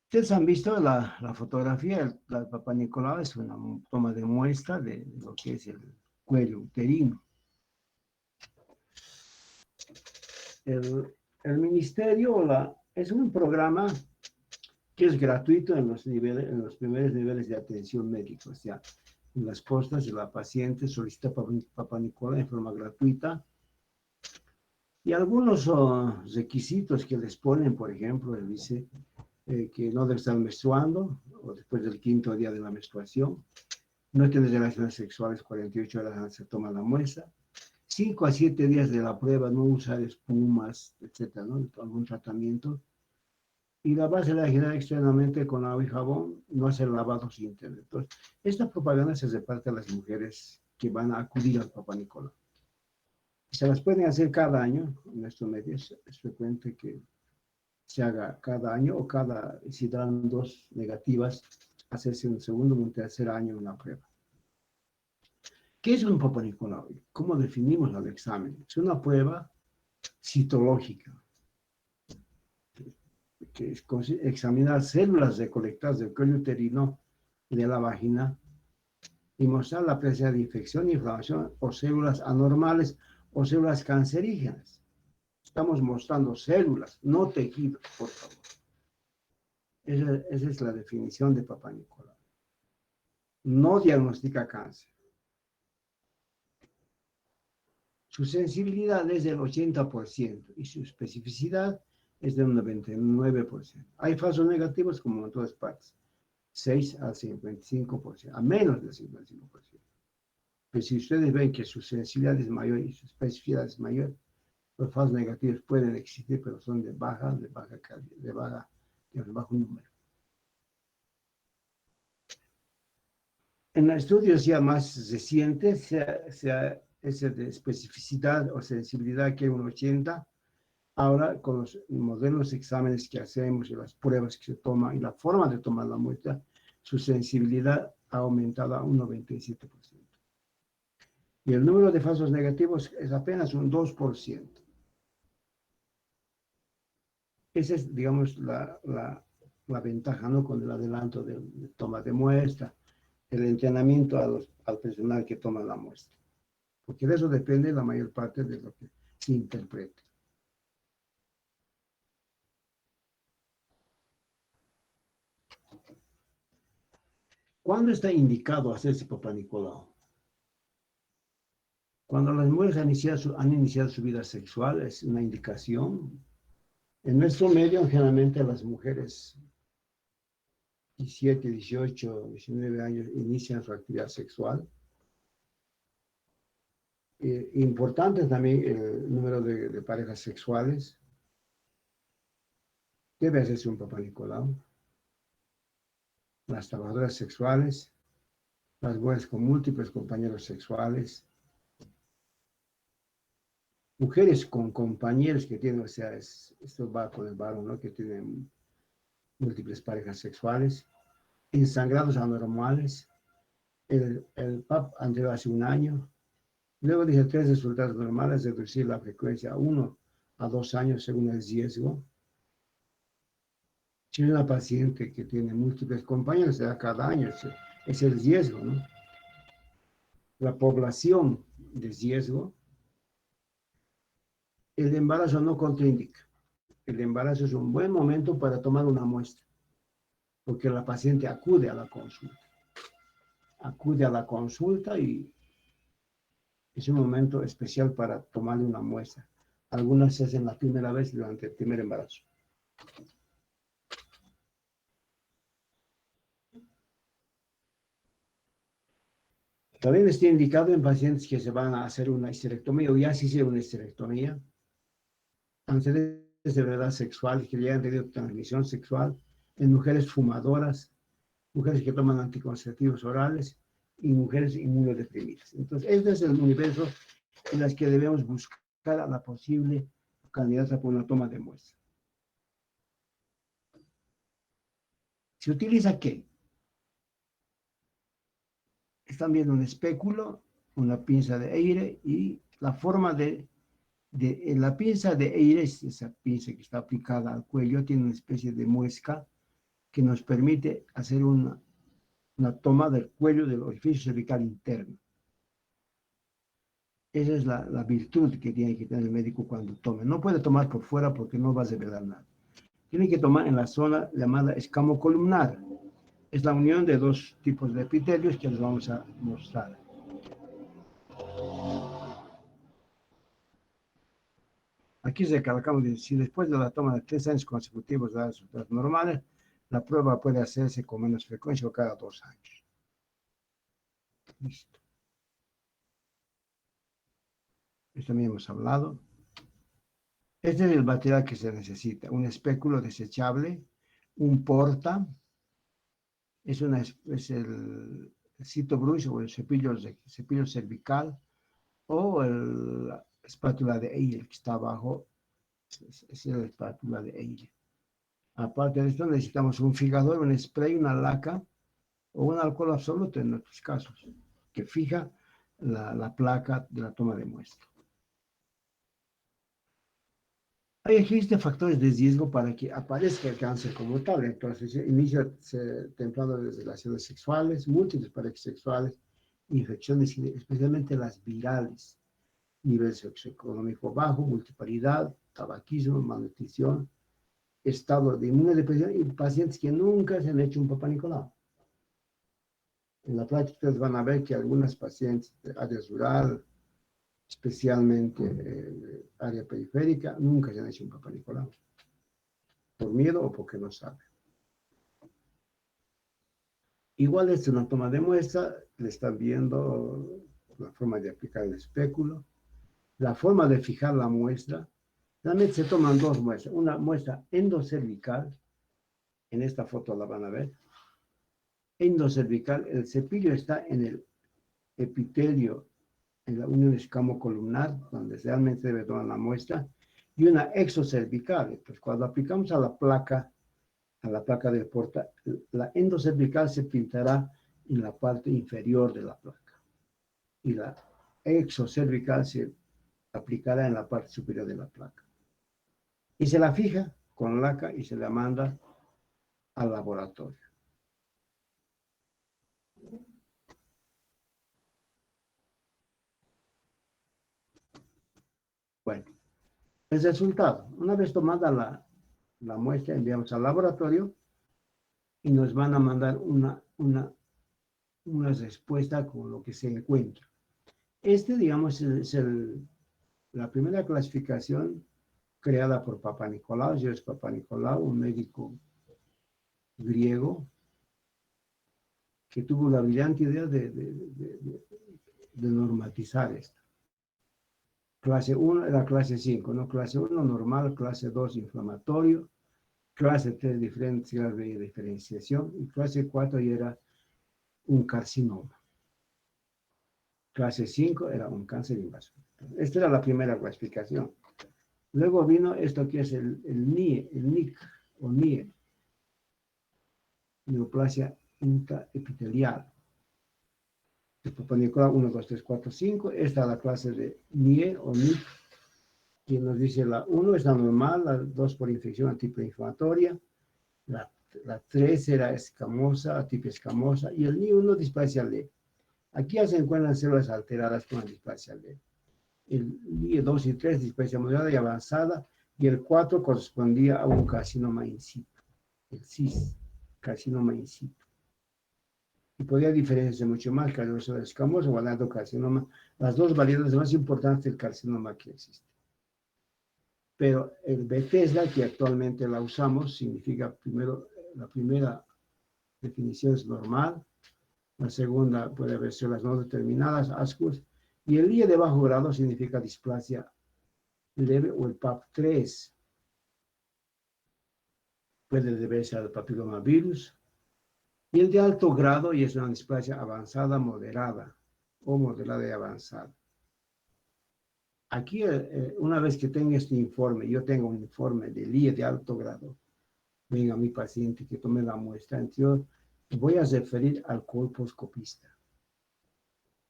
[SPEAKER 1] Ustedes han visto la fotografía, la Papá Nicolau es una toma de muestra de lo que es el cuello uterino. El ministerio es un programa que es gratuito en los primeros niveles de atención médica, o sea, en las postas de la paciente solicita Papá Nicolau en forma gratuita. Y algunos requisitos que les ponen, por ejemplo, dice que no debe estar menstruando o después del 5.º día de la menstruación, no tener relaciones sexuales 48 horas antes se toma la muestra, 5 a 7 días de la prueba, no usar espumas, etcétera, ¿no? Algún tratamiento. Y la base la girar externamente con agua y jabón, no hacer lavados internos. Entonces, esta propaganda se reparte a las mujeres que van a acudir al Papá Nicolau. Se las pueden hacer cada año, en nuestro medio es frecuente que se haga cada año o si dan 2 negativas, hacerse un segundo o un tercer año una prueba. ¿Qué es un Papá Nicolau? ¿Cómo definimos el examen? Es una prueba citológica, que es examinar células recolectadas del cuello uterino y de la vagina y mostrar la presencia de infección, inflamación o células anormales o células cancerígenas. Estamos mostrando células, no tejidos, por favor. Esa es la definición de Papá Nicolau. No diagnostica cáncer. Su sensibilidad es del 80% y su especificidad es del 99%. Hay falsos negativos como en todas partes, 6 al 55%, a menos del 55%. Pero si ustedes ven que su sensibilidad es mayor y su especificidad es mayor, los falsos negativos pueden existir, pero son de bajo número. En estudios ya más recientes, ese de especificidad o sensibilidad que hay un 80, ahora con los modernos exámenes que hacemos y las pruebas que se toman y la forma de tomar la muestra, su sensibilidad ha aumentado a un 97%. Y el número de falsos negativos es apenas un 2%. Esa es, digamos, la ventaja, ¿no? Con el adelanto de toma de muestra, el entrenamiento al personal que toma la muestra. Porque de eso depende la mayor parte de lo que se interpreta. ¿Cuándo está indicado hacerse Papá Nicolau? Cuando las mujeres han iniciado su vida sexual, es una indicación. En nuestro medio, generalmente las mujeres 17, 18, 19 años inician su actividad sexual. Importante también el número de parejas sexuales. Debe hacerse un Papá Nicolau. Las trabajadoras sexuales, las mujeres con múltiples compañeros sexuales, mujeres con compañeros que tienen, o sea, esto va con el varón, ¿no? Que tienen múltiples parejas sexuales, ensangrados anormales, el PAP anterior hace un año, luego dice 3 resultados normales, reducir la frecuencia a 1 a 2 años según el riesgo. Si una paciente que tiene múltiples compañeros, se da cada año, es el riesgo, ¿no? La población de riesgo, el embarazo no contraindica. El embarazo es un buen momento para tomar una muestra, porque la paciente acude a la consulta. Acude a la consulta y es un momento especial para tomarle una muestra. Algunas se hacen la primera vez durante el primer embarazo. También está indicado en pacientes que se van a hacer una histerectomía o ya se hicieron una histerectomía, antecedentes de verdad sexual, que ya han tenido transmisión sexual, en mujeres fumadoras, mujeres que toman anticonceptivos orales y mujeres inmunodeprimidas. Entonces, este es el universo en las que debemos buscar a la posible candidata por una toma de muestra. ¿Se utiliza qué? Están viendo un espéculo, una pinza de aire y la forma de la pinza de aire, esa pinza que está aplicada al cuello, tiene una especie de muesca que nos permite hacer una toma del cuello del orificio cervical interno. Esa es la virtud que tiene que tener el médico cuando tome. No puede tomar por fuera porque no va a revelar nada. Tiene que tomar en la zona llamada escamo columnar. Es la unión de dos tipos de epitelios que les vamos a mostrar. Aquí recalcamos que si después de la toma de 3 años consecutivos da resultados normales, la prueba puede hacerse con menos frecuencia o cada 2 años. Listo. Esto también hemos hablado. Este es el material que se necesita. Un espéculo desechable, un porta, es el citobrush o el cepillo cervical, o la espátula de Eyle que está abajo, es la espátula de Eyle. Aparte de esto necesitamos un fijador, un spray, una laca o un alcohol absoluto en nuestros casos, que fija la placa de la toma de muestra. Existen factores de riesgo para que aparezca el cáncer como tal. Entonces, inicia temprano de relaciones sexuales, múltiples parejas sexuales, infecciones, especialmente las virales, nivel socioeconómico bajo, multiparidad, tabaquismo, malnutrición, estado de inmunodepresión y pacientes que nunca se han hecho un Papá Nicolau. En la práctica ustedes van a ver que algunas pacientes de área rural, especialmente área periférica, nunca se han hecho un Papá Nicolau, por miedo o porque no saben. Igual es una toma de muestra, le están viendo la forma de aplicar el espéculo, la forma de fijar la muestra. Realmente se toman dos muestras, una muestra endocervical, en esta foto la van a ver, endocervical, el cepillo está en el epitelio, en la unión escamocolumnar, donde realmente debe tomar la muestra, y una exocervical. Entonces, cuando aplicamos a la placa del porta, la endocervical se pintará en la parte inferior de la placa. Y la exocervical se aplicará en la parte superior de la placa. Y se la fija con laca y se la manda al laboratorio. Bueno, el resultado. Una vez tomada la muestra, enviamos al laboratorio y nos van a mandar una respuesta con lo que se encuentra. Digamos, es la primera clasificación creada por Papa Nicolau. Yo es Papa Nicolau, un médico griego que tuvo la brillante idea de normatizar esto. Clase 1 era clase 5, ¿no? Clase 1 normal, clase 2 inflamatorio, clase 3 diferencial de diferenciación y clase 4 ya era un carcinoma. Clase 5 era un cáncer invasor. Esta era la primera clasificación. Luego vino esto que es el NIC o NIE, neoplasia intraepitelial. El Papa Nicolau 1, 2, 3, 4, 5. Esta es la clase de NIE o NIC, que nos dice la 1 es la normal, la 2 por infección atipia inflamatoria, la 3 era escamosa, atipia escamosa, y el NIE1 displasia leve. Aquí ya se encuentran células alteradas con la displasia leve. El NIE2 y 3 displasia moderada y avanzada, y el 4 correspondía a un carcinoma in situ, el CIS, carcinoma in situ. Y podía diferenciarse mucho más, carcinoma escamoso o adenocarcinoma, las dos variedades más importantes del carcinoma que existe. Pero el Bethesda, que actualmente la usamos, significa primero, la primera definición es normal, la segunda puede haber células no determinadas, ASCUS, y el IE de bajo grado significa displasia leve o el PAP3. Puede deberse al papilomavirus. Y el de alto grado, y es una displasia avanzada, moderada, o moderada y avanzada. Aquí, una vez que tenga este informe, yo tengo un informe del IE de alto grado, venga mi paciente que tome la muestra, entonces yo voy a referir al colposcopista,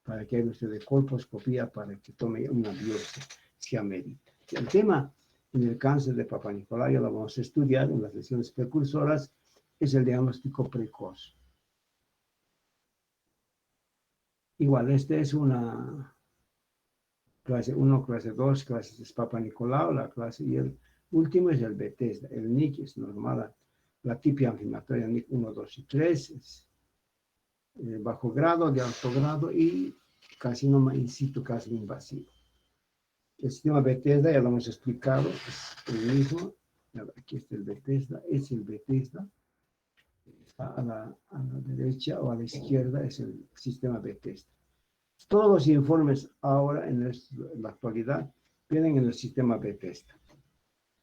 [SPEAKER 1] para que haga usted de colposcopía, para que tome una biopsia, si amerita. El tema en el cáncer de Papa Nicolau, ya lo vamos a estudiar en las lesiones precursoras, es el diagnóstico precoz. Igual, este es una clase 1, clase 2, clase es Papa Nicolau, la clase, y el último es el Bethesda. El NIC es normal, la tipia inflamatoria NIC 1, 2 y 3 es bajo grado, de alto grado y carcinoma in situ, casi invasivo. El sistema Bethesda ya lo hemos explicado, es el mismo. Aquí está el Bethesda, es el Bethesda. Está a la derecha o a la izquierda es el sistema Bethesda. Todos los informes ahora, en la actualidad, vienen en el sistema Bethesda.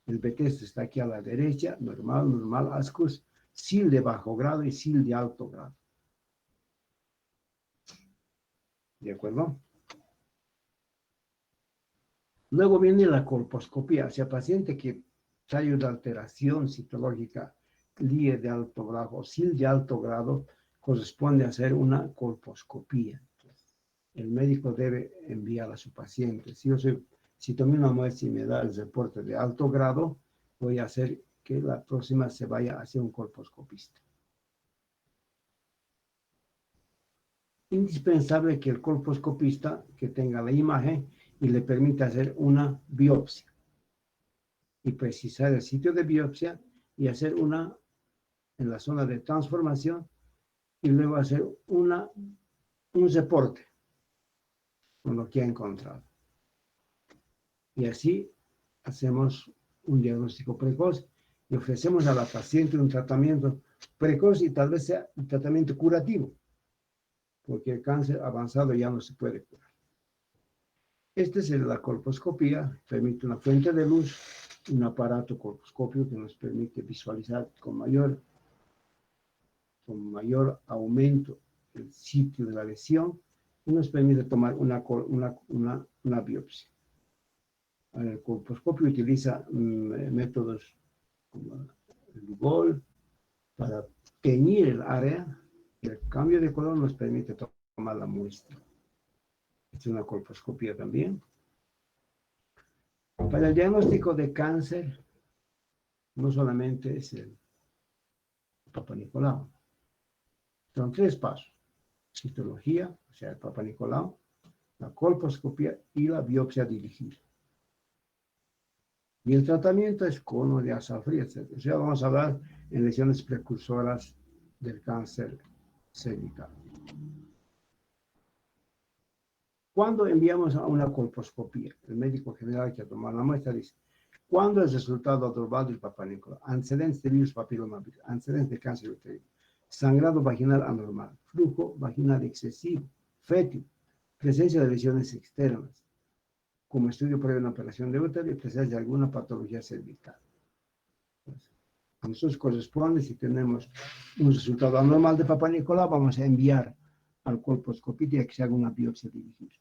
[SPEAKER 1] El Bethesda está aquí a la derecha, normal, ASCUS, SIL de bajo grado y SIL de alto grado. ¿De acuerdo? Luego viene la colposcopía, o sea, paciente que trae una alteración citológica, LIE de alto grado o SIL de alto grado, corresponde a hacer una colposcopía. El médico debe enviar a su paciente. Si tomé una muestra y me da el reporte de alto grado, voy a hacer que la próxima se vaya hacia un colposcopista. Indispensable que el colposcopista que tenga la imagen y le permita hacer una biopsia y precisar el sitio de biopsia y hacer una en la zona de transformación y luego hacer un reporte con lo que ha encontrado. Y así hacemos un diagnóstico precoz y ofrecemos a la paciente un tratamiento precoz y tal vez sea un tratamiento curativo, porque el cáncer avanzado ya no se puede curar. Esta es la colposcopía, permite una fuente de luz, un aparato colposcópico que nos permite visualizar con mayor aumento el sitio de la lesión y nos permite tomar una biopsia. El colposcopio utiliza métodos como el Lugol para teñir el área El cambio de color nos permite tomar la muestra. Es una colposcopía también. Para el diagnóstico de cáncer, no solamente es el Papa Nicolau. Son 3 pasos. Citología, o sea, el Papa Nicolau, la colposcopía y la biopsia dirigida. Y el tratamiento es cono de asa fría, etc. O sea, vamos a hablar en lesiones precursoras del cáncer cervical. Cuando enviamos a una colposcopía, el médico general que toma la muestra dice, ¿cuándo es resultado global del Papa Nicolau? Antecedentes de virus papilomavirus, antecedentes de cáncer uterino, sangrado vaginal anormal, flujo vaginal excesivo, fétido, presencia de lesiones externas, como estudio previo a una operación de útero y presencia de alguna patología cervical. Entonces, a nosotros corresponde, si tenemos un resultado anormal de Papa Nicolau, vamos a enviar al colposcopista que se haga una biopsia dirigida.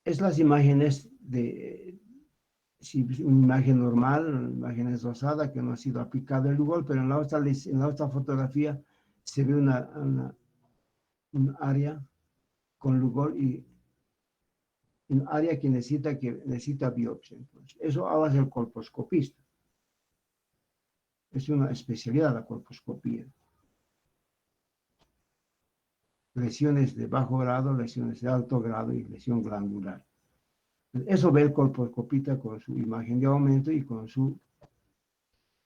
[SPEAKER 1] Es las imágenes de, si una imagen normal, imágenes rosada que no ha sido aplicado el Lugol, pero en la otra fotografía se ve un área con Lugol y un área que necesita biopsia. Entonces, eso hace el colposcopista. Es una especialidad la colposcopía. Lesiones de bajo grado, lesiones de alto grado y lesión glandular. Eso ve el colposcopista con su imagen de aumento y con su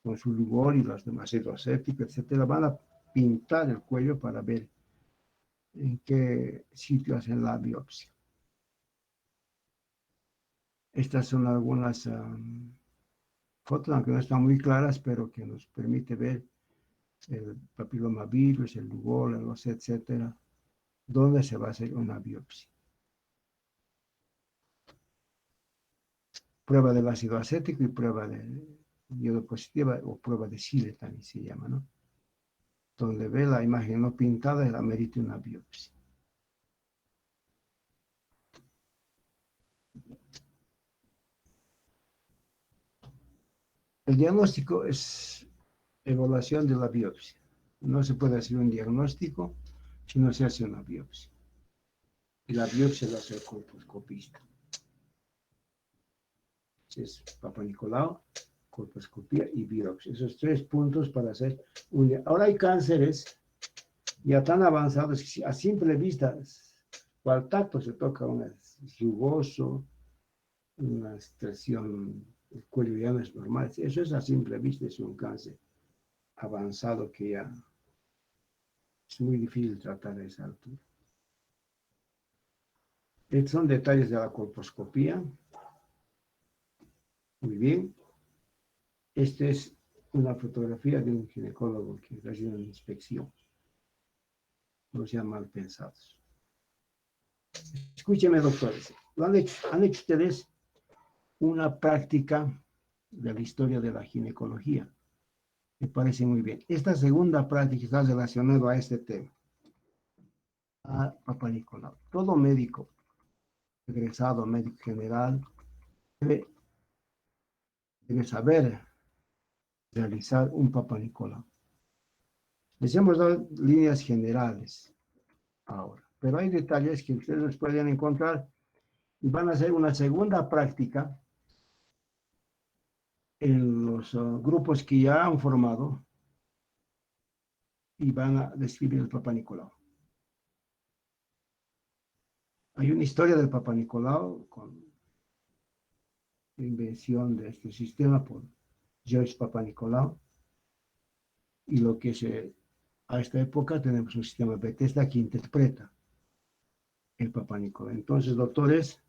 [SPEAKER 1] Lugol y los demás hidrocépticos, etcétera. Van a pintar el cuello para ver en qué sitio hacen la biopsia. Estas son algunas fotos, aunque no están muy claras, pero que nos permite ver el papilomavirus, el Lugol, el OC, etcétera, donde se va a hacer una biopsia. Prueba del ácido acético y prueba de iodo positiva o prueba de Sile también se llama, ¿no? Donde ve la imagen no pintada, la merita una biopsia. El diagnóstico es evaluación de la biopsia. No se puede hacer un diagnóstico si no se hace una biopsia. Y la biopsia la hace el colposcopista. Es Papa Nicolau, colposcopía y biopsia. Esos 3 puntos para hacer un diagnóstico. Ahora hay cánceres ya tan avanzados que a simple vista o al tacto se toca un rugoso, una extracción, el cuello ya no es normal. Eso es a simple vista, es un cáncer avanzado que ya es muy difícil tratar a esa altura. Estos son detalles de la colposcopía. Muy bien. Esta es una fotografía de un ginecólogo que hace una inspección. No sean mal pensados. Escúcheme, doctores. Han hecho ustedes una práctica de la historia de la ginecología. Me parece muy bien. Esta segunda práctica está relacionada a este tema. A Papa Nicolau. Todo médico egresado, médico general, debe saber realizar un Papa Nicolau. Les hemos dado líneas generales ahora, pero hay detalles que ustedes pueden encontrar y van a hacer una segunda práctica en los grupos que ya han formado y van a describir el Papa Nicolau. Hay una historia del Papa Nicolau con la invención de este sistema por George Papa Nicolau y lo que a esta época tenemos un sistema Bethesda que interpreta el Papa Nicolau. Entonces, doctores,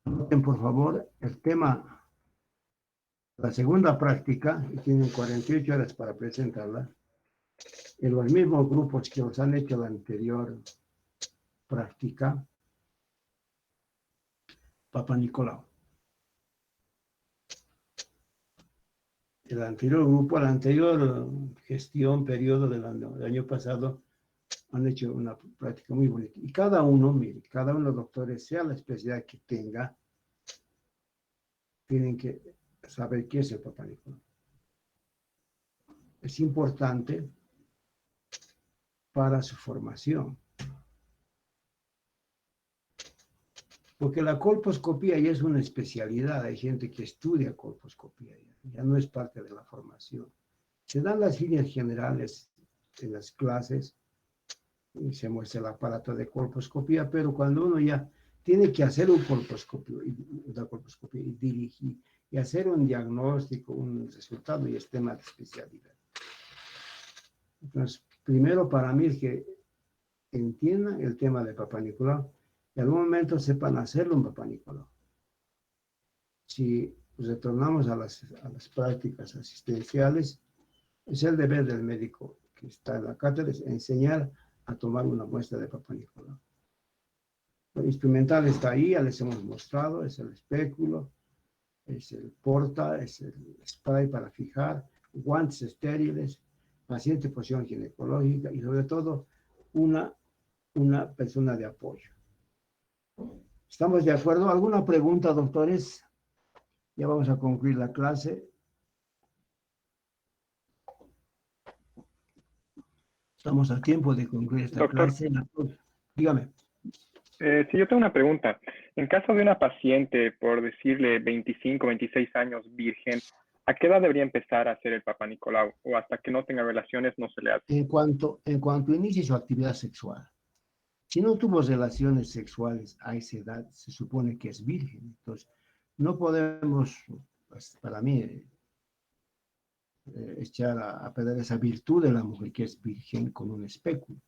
[SPEAKER 1] anoten por favor el tema, la segunda práctica, y tienen 48 horas para presentarla, en los mismos grupos que os han hecho la anterior práctica, Papa Nicolau. El anterior grupo, la anterior gestión, periodo del año pasado, han hecho una práctica muy bonita. Y cada uno, mire, cada uno de los doctores, sea la especialidad que tenga, tienen que saber qué es el Papa Nicolau. es importante para su formación. Porque la colposcopía ya es una especialidad, hay gente que estudia colposcopía, ya no es parte de la formación. Se dan las líneas generales en las clases, y se muestra el aparato de colposcopía, pero cuando uno ya tiene que hacer una colposcopía y dirigir, y hacer un diagnóstico, un resultado, y es tema de especialidad. Entonces, primero para mí es que entiendan el tema de Papá Nicolau, y en algún momento sepan hacerlo un Papá Nicolau. Si retornamos a las prácticas asistenciales, es el deber del médico que está en la cátedra, es enseñar a tomar una muestra de Papá Nicolau. El instrumental está ahí, ya les hemos mostrado, es el espéculo, es el porta, es el spray para fijar, guantes estériles, paciente posición ginecológica y sobre todo una persona de apoyo. ¿Estamos de acuerdo? ¿Alguna pregunta, doctores? Ya vamos a concluir la clase. Estamos a tiempo de concluir esta
[SPEAKER 3] Doctor,
[SPEAKER 1] clase. Dígame.
[SPEAKER 3] sí, yo tengo una pregunta. En caso de una paciente, por decirle 25, 26 años, virgen, ¿a qué edad debería empezar a hacer el Papá Nicolau? ¿O hasta que no tenga relaciones no se le hace?
[SPEAKER 1] En cuanto inicie su actividad sexual, si no tuvo relaciones sexuales a esa edad, se supone que es virgen. Entonces, no podemos, pues, para mí, echar a perder esa virtud de la mujer que es virgen con un espéculo.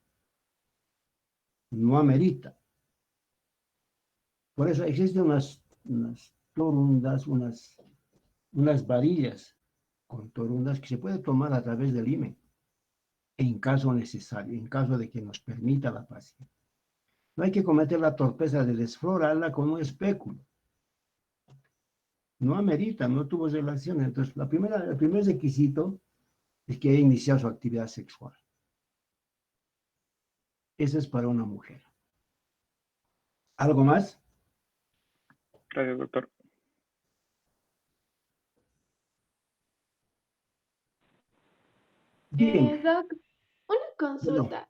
[SPEAKER 1] No amerita. Por eso existen unas torundas, unas varillas con torundas que se puede tomar a través del himen, en caso necesario, en caso de que nos permita la paciente. No hay que cometer la torpeza de desflorarla con un espéculo. No amerita, no tuvo relaciones. Entonces, el primer requisito es que haya iniciado su actividad sexual. Eso es para una mujer. ¿Algo más?
[SPEAKER 3] Gracias, doctor.
[SPEAKER 1] Bien.
[SPEAKER 4] Doc, una
[SPEAKER 1] Bueno,
[SPEAKER 4] consulta.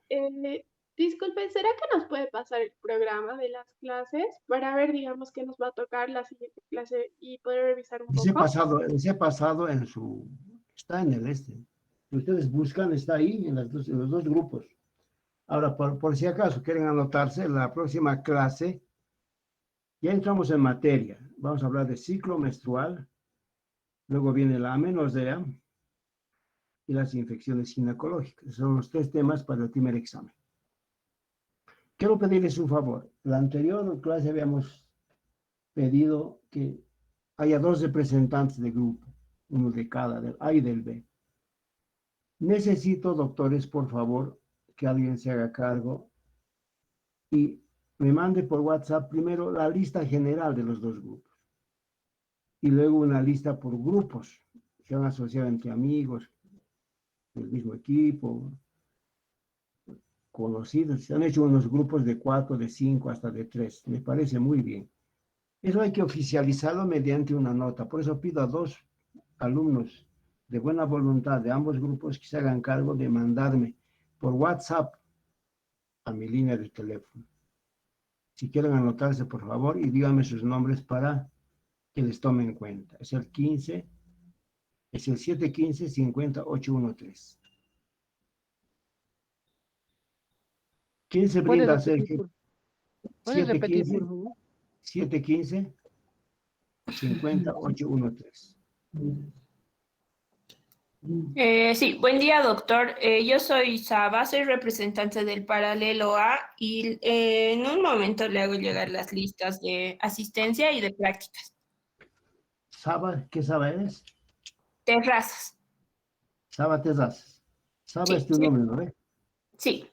[SPEAKER 4] Disculpe, ¿será que nos puede pasar el programa de las clases para ver, digamos, qué nos va a tocar la siguiente clase y poder revisar un
[SPEAKER 1] les he
[SPEAKER 4] poco?
[SPEAKER 1] pasado en su, está en el este. Si ustedes buscan, está ahí en los dos grupos. Ahora, por si acaso quieren anotarse, la próxima clase, ya entramos en materia. Vamos a hablar de ciclo menstrual, luego viene la amenorrea y las infecciones ginecológicas. Son los tres temas para el primer examen. Quiero pedirles un favor. La anterior clase habíamos pedido que haya dos representantes de grupo, uno de cada, del A y del B. Necesito, doctores, por favor, que alguien se haga cargo y me mande por WhatsApp primero la lista general de los dos grupos y luego una lista por grupos. Se han asociado entre amigos del mismo equipo, conocidos. Se han hecho unos grupos de 4, de 5, hasta de 3. Me parece muy bien. Eso hay que oficializarlo mediante una nota. Por eso pido a dos alumnos de buena voluntad de ambos grupos que se hagan cargo de mandarme por WhatsApp a mi línea de teléfono. Si quieren anotarse, por favor, y díganme sus nombres para que les tome en cuenta. Es el 15, es el 715-50813. ¿Quién se brinda a hacer?
[SPEAKER 6] ¿Puedes repetir, por favor?
[SPEAKER 1] 715-50813.
[SPEAKER 7] Sí, buen día, doctor. Yo soy Saba, soy representante del Paralelo A y en un momento le hago llegar las listas de asistencia y de prácticas.
[SPEAKER 1] Saba, ¿qué Saba eres?
[SPEAKER 7] Terrazas.
[SPEAKER 1] Saba Terrazas. Saba es
[SPEAKER 7] Sí,
[SPEAKER 1] tu
[SPEAKER 7] sí,
[SPEAKER 1] nombre, ¿no ve?
[SPEAKER 7] sí.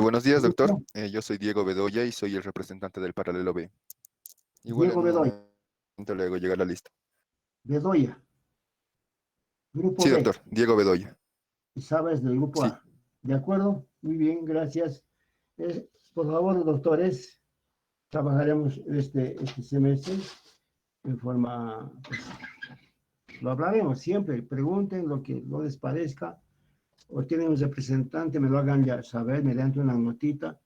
[SPEAKER 8] Buenos días, doctor. Yo soy Diego Bedoya y soy el representante del Paralelo B. Igual
[SPEAKER 1] Diego
[SPEAKER 8] en un
[SPEAKER 1] Bedoya.
[SPEAKER 8] momento le hago llegar la lista.
[SPEAKER 1] Bedoya. Grupo
[SPEAKER 8] Sí,
[SPEAKER 1] B.
[SPEAKER 8] doctor, Diego Bedoya.
[SPEAKER 1] Y Saba es del grupo
[SPEAKER 8] Sí.
[SPEAKER 1] A. ¿De acuerdo? Muy bien, gracias. Por favor, doctores, trabajaremos este semestre en forma, pues, lo hablaremos siempre. Pregunten lo que no les parezca, o tienen un representante, me lo hagan ya saber mediante una notita,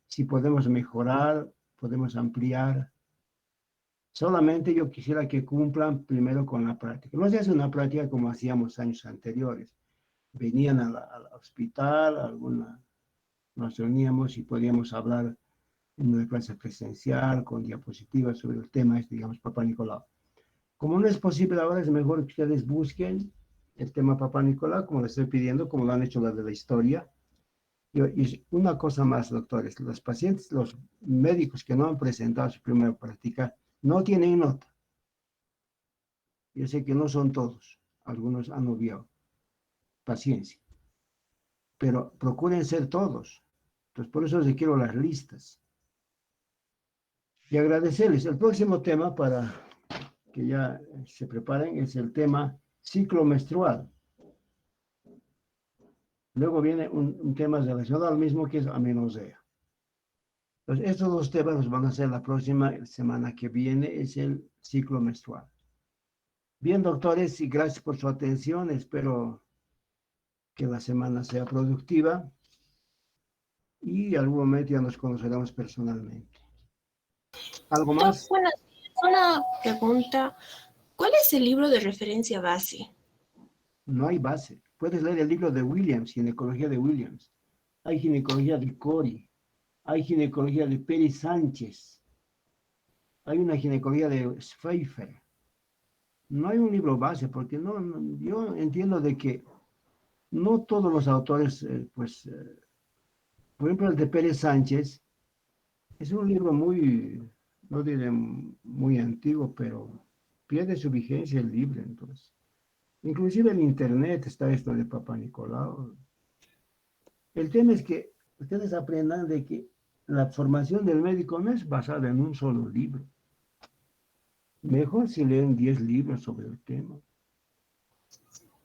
[SPEAKER 1] si podemos mejorar, podemos ampliar. Solamente yo quisiera que cumplan primero con la práctica. No se hace una práctica como hacíamos años anteriores. Venían al hospital, nos reuníamos y podíamos hablar en una clase presencial con diapositivas sobre el tema, digamos, Papá Nicolau. Como no es posible ahora, es mejor que ustedes busquen el tema Papá Nicolau, como les estoy pidiendo, como lo han hecho las de la historia. Y una cosa más, doctores, los pacientes, los médicos que no han presentado su primera práctica, no tienen nota. Yo sé que no son todos, algunos han obviado. Paciencia. Pero procuren ser todos. Entonces, por eso les quiero las listas. Y agradecerles. El próximo tema, para que ya se preparen, es el tema ciclo menstrual. Luego viene un tema relacionado al mismo, que es amenorrea. Entonces, estos dos temas los van a hacer la próxima semana que viene, es el ciclo menstrual. Bien, doctores, y gracias por su atención. Espero que la semana sea productiva y en algún momento ya nos conoceremos personalmente. ¿Algo más?
[SPEAKER 7] Bueno, una pregunta. ¿Cuál es el libro de referencia base?
[SPEAKER 1] No hay base. Puedes leer el libro de Williams, Ginecología de Williams. Hay ginecología de Cori. Hay ginecología de Pérez Sánchez. Hay una ginecología de Pfeiffer. No hay un libro base, porque yo entiendo de que no todos los autores, por ejemplo, el de Pérez Sánchez, es un libro muy, no diré muy antiguo, pero pierde su vigencia el libro, entonces. Inclusive en internet está esto de Papá Nicolau. El tema es que ustedes aprendan de que la formación del médico no es basada en un solo libro. Mejor si leen 10 libros sobre el tema.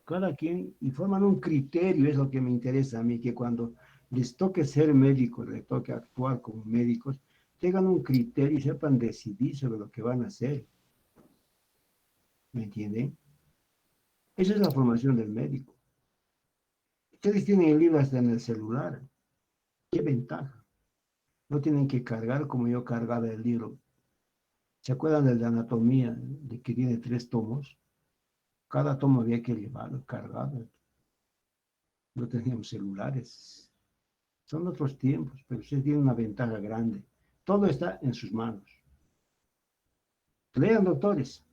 [SPEAKER 1] Cada quien, y forman un criterio, es lo que me interesa a mí, que cuando les toque ser médicos, les toque actuar como médicos, tengan un criterio y sepan decidir sobre lo que van a hacer. ¿Me entienden? Esa es la formación del médico. Ustedes tienen el libro hasta en el celular. ¿Qué ventaja? No tienen que cargar como yo cargaba el libro. ¿Se acuerdan del de anatomía, de que tiene 3 tomos? Cada tomo había que llevarlo cargado. No teníamos celulares. Son otros tiempos, pero ustedes tienen una ventaja grande. Todo está en sus manos. Lean, doctores.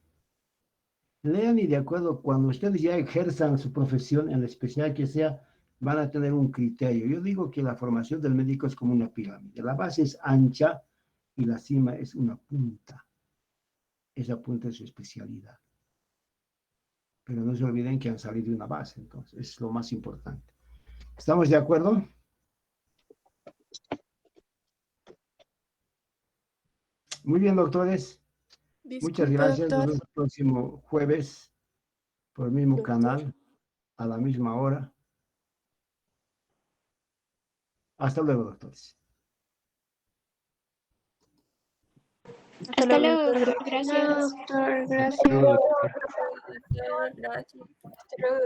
[SPEAKER 1] Lean y de acuerdo, cuando ustedes ya ejerzan su profesión, en la especialidad que sea, van a tener un criterio. Yo digo que la formación del médico es como una pirámide. La base es ancha y la cima es una punta. Esa punta es su especialidad. Pero no se olviden que han salido de una base, entonces es lo más importante. ¿Estamos de acuerdo? Muy bien, doctores. Muchas gracias. Nos vemos el próximo jueves por el mismo canal, a la misma hora. Hasta luego, doctores.
[SPEAKER 5] Hasta luego, doctor. Gracias.
[SPEAKER 7] Doctor, gracias.
[SPEAKER 8] Luego,
[SPEAKER 7] Gracias. Hasta luego.